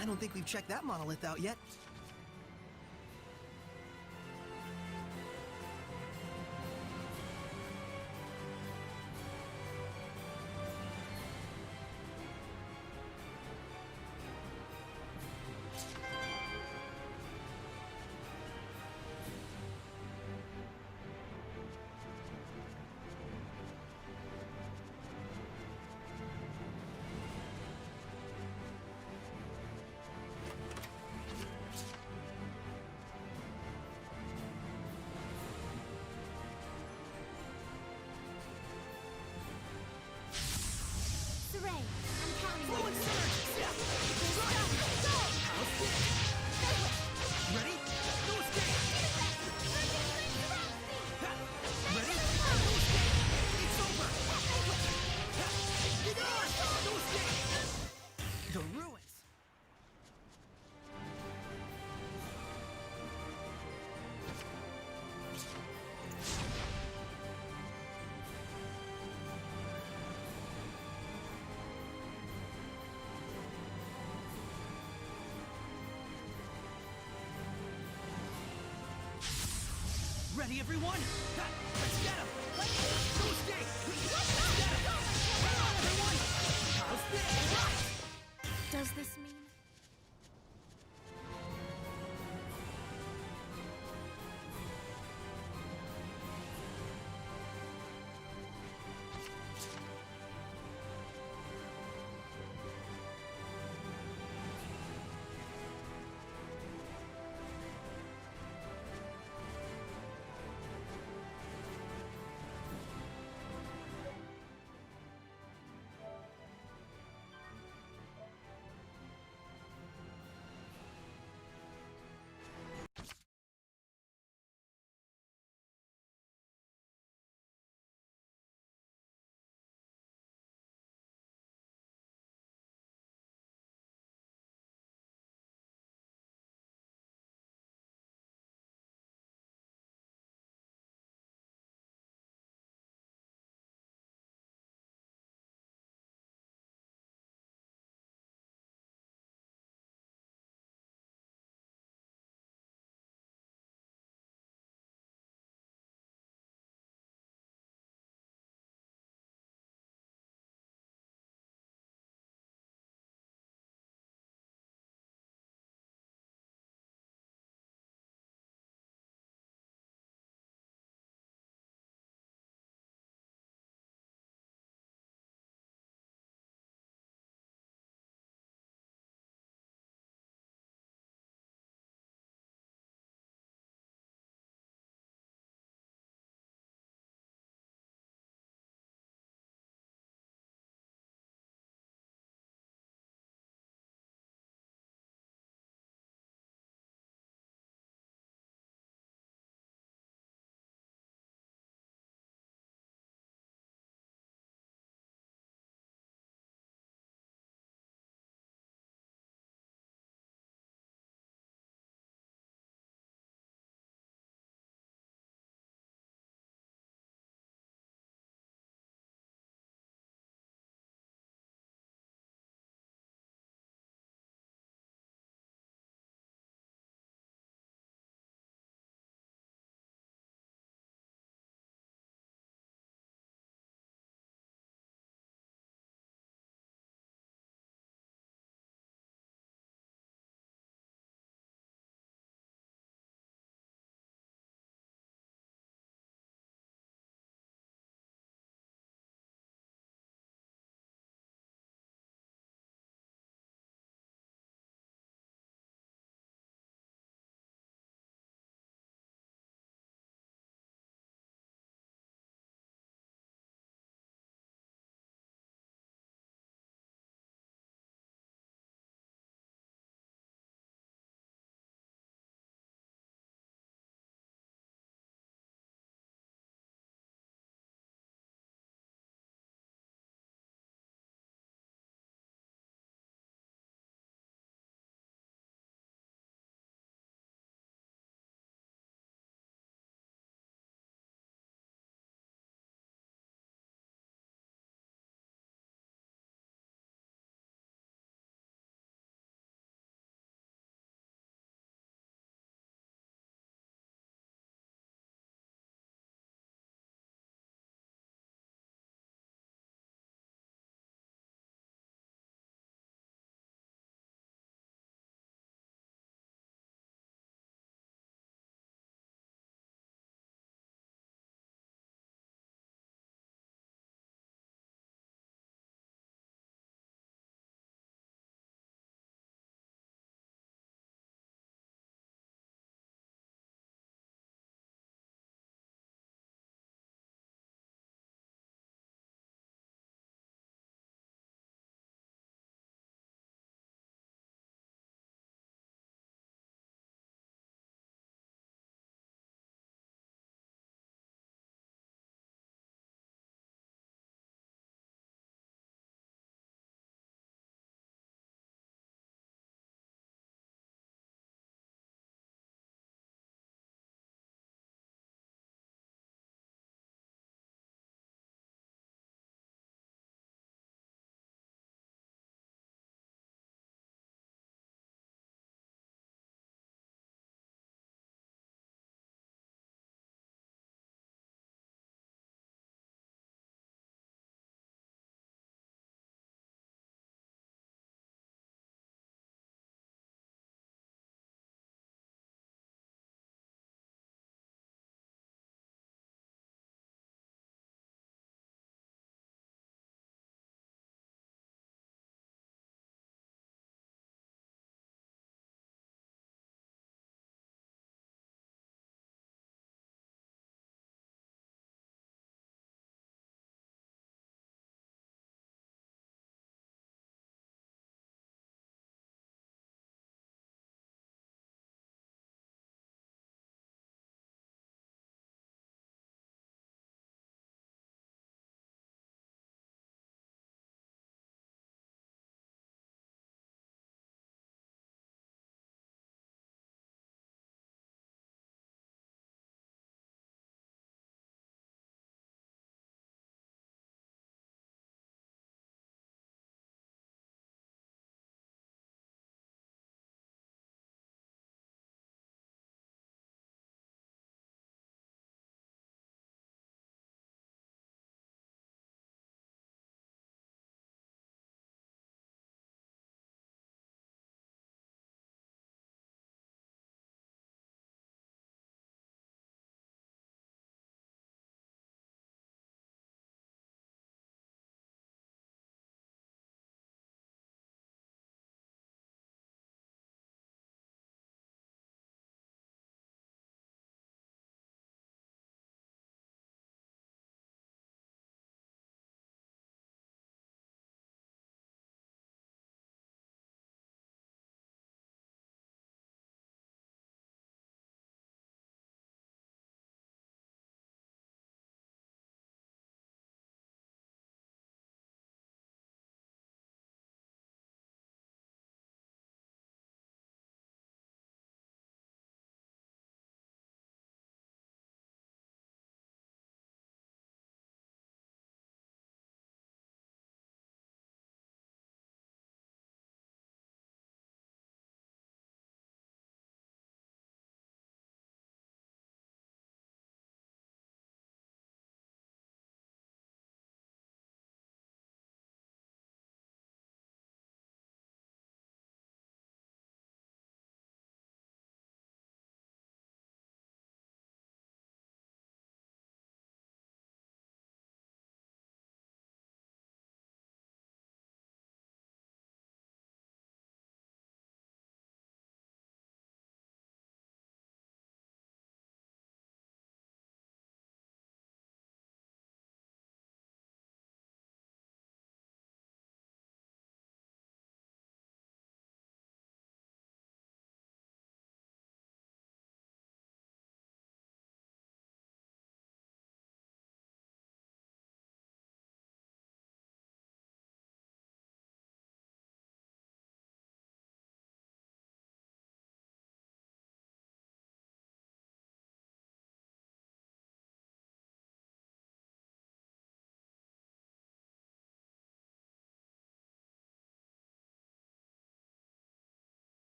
I don't think we've checked that monolith out yet. Ready, everyone? Ha, let's get him! Go skate! Let's get him! Come on, everyone! How's this? Does this mean...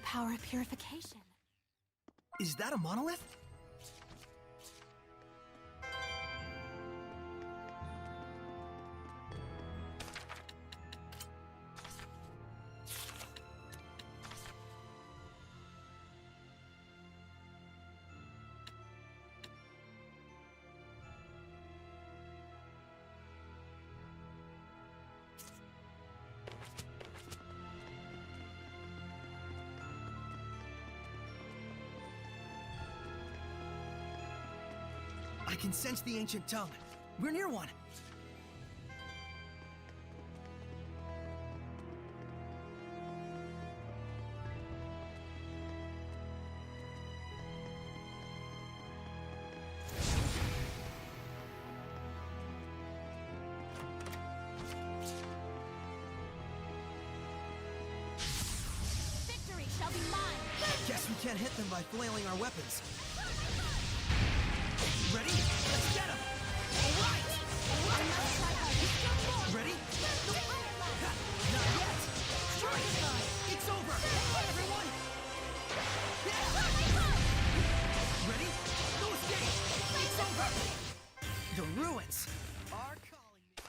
power purification. Is that a monolith? I can sense the ancient tongue. We're near one. Victory shall be mine! Guess we can't hit them by flailing our weapons. Ready? Let's get him! Alright! Ready? Not yet! Strike! It's over! Everyone! Ready? No escape! It's over! The ruins are calling me.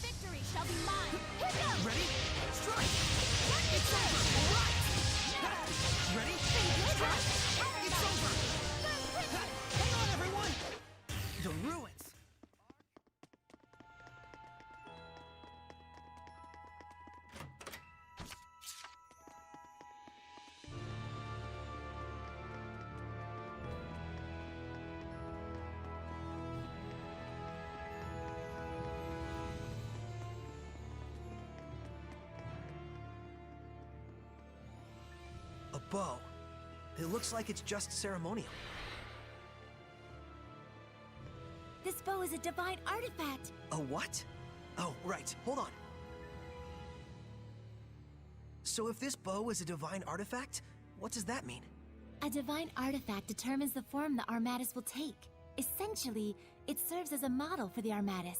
Victory shall be mine! Here goes! Ready? Strike! It's over! Alright! Ready? Strike! It's over! Hang on, everyone! The ruins! A bow. It looks like it's just ceremonial. This bow is a divine artifact! A what? Oh, right. Hold on. So if this bow is a divine artifact, what does that mean? A divine artifact determines the form the Armatus will take. Essentially, it serves as a model for the Armatus.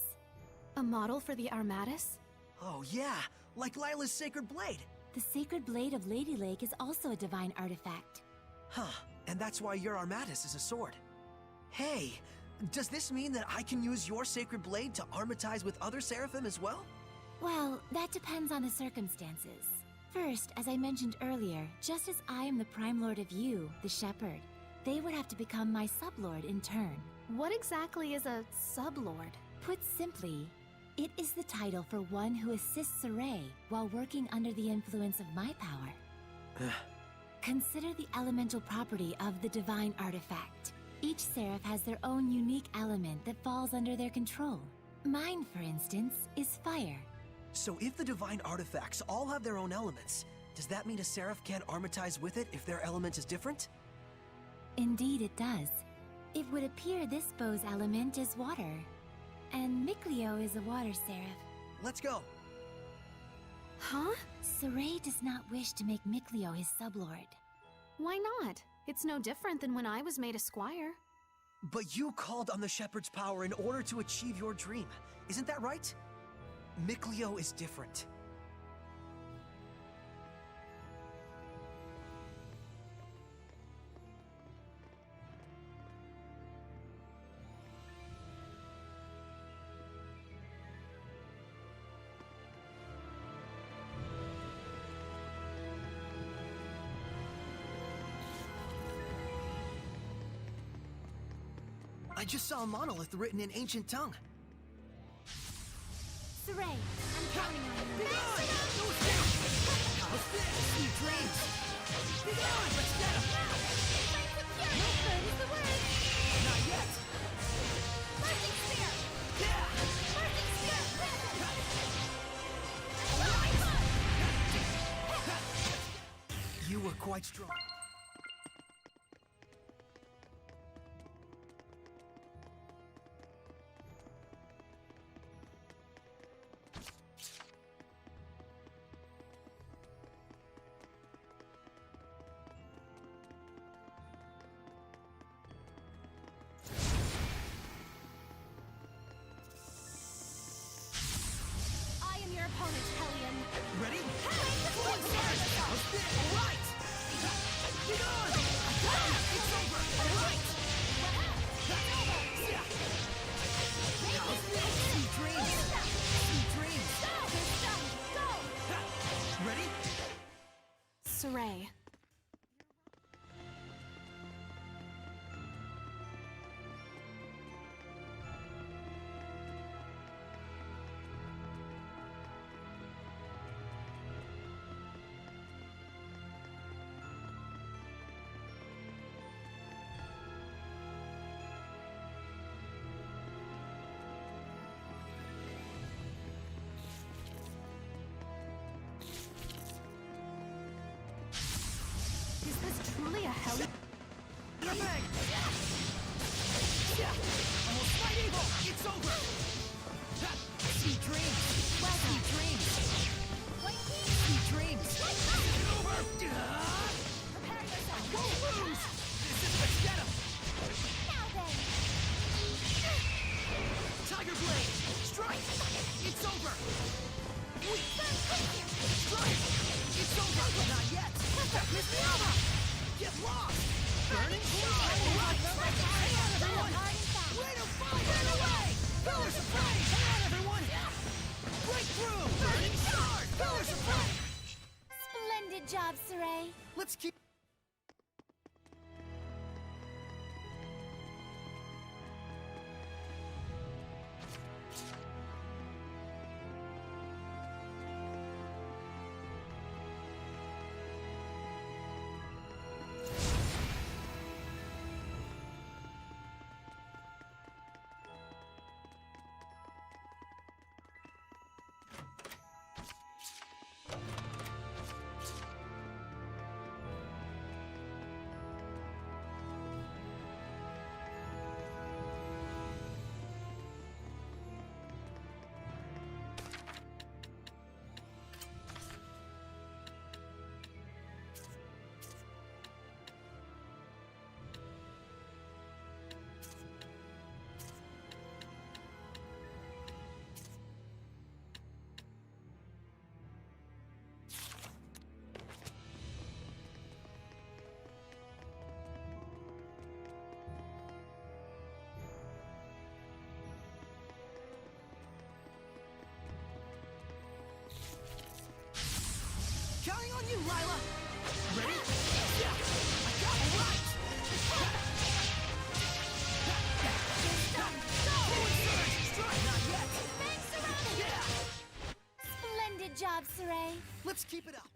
A model for the Armatus? Oh, yeah. Like Lila's sacred blade. The sacred blade of Lady Lake is also a divine artifact. Huh. And that's why your Armatus is a sword. Hey, does this mean that I can use your sacred blade to armatize with other seraphim as well? Well, that depends on the circumstances. First, as I mentioned earlier, just as I am the Prime Lord of you, the Shepherd, they would have to become my sublord in turn. What exactly is a sublord? Put simply, it is the title for one who assists Saray while working under the influence of my power. Consider the elemental property of the divine artifact. Each seraph has their own unique element that falls under their control. Mine, for instance, is fire. So if the divine artifacts all have their own elements, does that mean a seraph can't armatize with it if their element is different? Indeed, it does. It would appear this bow's element is water, and Mikleo is a water seraph. Let's go. Huh? Saray does not wish to make Mikleo his sublord. Why not? It's no different than when I was made a squire. But you called on the shepherd's power in order to achieve your dream. Isn't that right? Mikleo is different. I just saw a monolith written in ancient tongue. Saray, I'm counting on you. Be gone! Those down! How's this? Sweet dreams! Be gone! Let's get him! No good is the word. Not yet! Lightning spear. Yeah! Lightning spear. You were quite strong. I am your opponent, Hellion. Ready? Forward charge! How's this? All right! Be gone! I got it! It's over! All right! How's this? Sweet dreams! Sweet dreams! Ready? Saray. Is this truly a Hellion? Bang! Almost fight evil! It's over! Sweet dreams! Sweet dreams! Sweet dreams! Get over! Prepare yourself. Won't lose! This is let's get him! Now then. Tiger Blade! Strike! It's over! Weak! Strike! It's over! Not yet! Miss me over! Get lost! Burning Claw! Right! Hang on, everyone! Way to fight! Run away! Pillars of Flame! Hang on, everyone! Breakthrough! Burning Shard! Pillars of Flame! Splendid job, Saray. Let's keep... Counting on you, Lila! Ready? Yeah! I got it right! Strike! Not yet! Thanks, Saray. Yeah! Splendid job, Saray. Let's keep it up!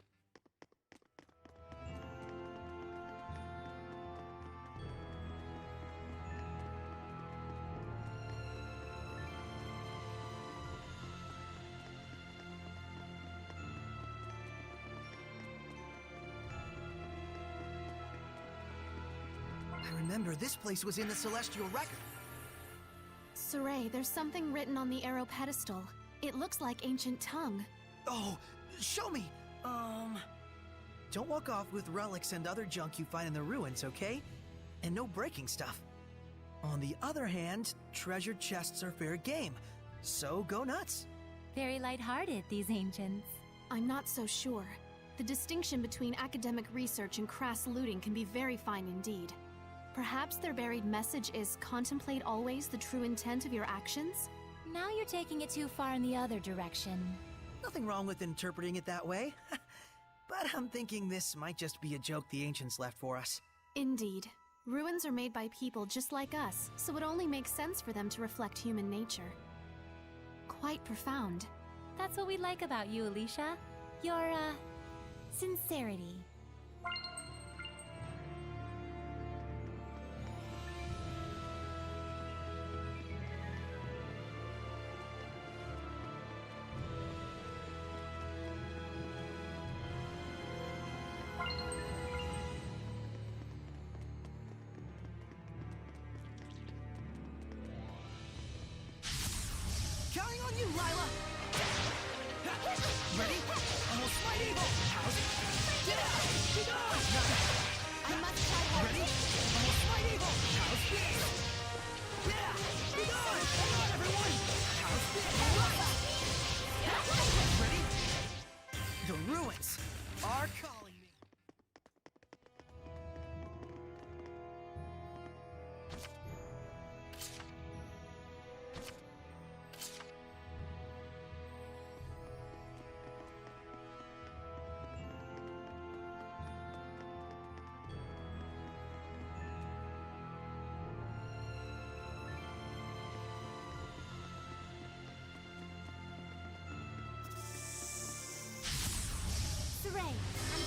I remember this place was in the Celestial Record. Saray, there's something written on the arrow pedestal. It looks like ancient tongue. Oh, show me! Don't walk off with relics and other junk you find in the ruins, okay? And no breaking stuff. On the other hand, treasure chests are fair game, so go nuts. Very lighthearted, these ancients. I'm not so sure. The distinction between academic research and crass looting can be very fine indeed. Perhaps their buried message is contemplate always the true intent of your actions? Now you're taking it too far in the other direction. Nothing wrong with interpreting it that way. But I'm thinking this might just be a joke the ancients left for us. Indeed. Ruins are made by people just like us, so it only makes sense for them to reflect human nature. Quite profound. That's what we like about you, Alicia. Your, sincerity. Counting on you, Lila! Ready? Almost might evil! How's it? Yeah! Be gone! I must try harder. Ready? Almost might evil! How's this? Yeah! Be gone! Hang on, everyone! How's this? Ready? The ruins are calling me. Saray,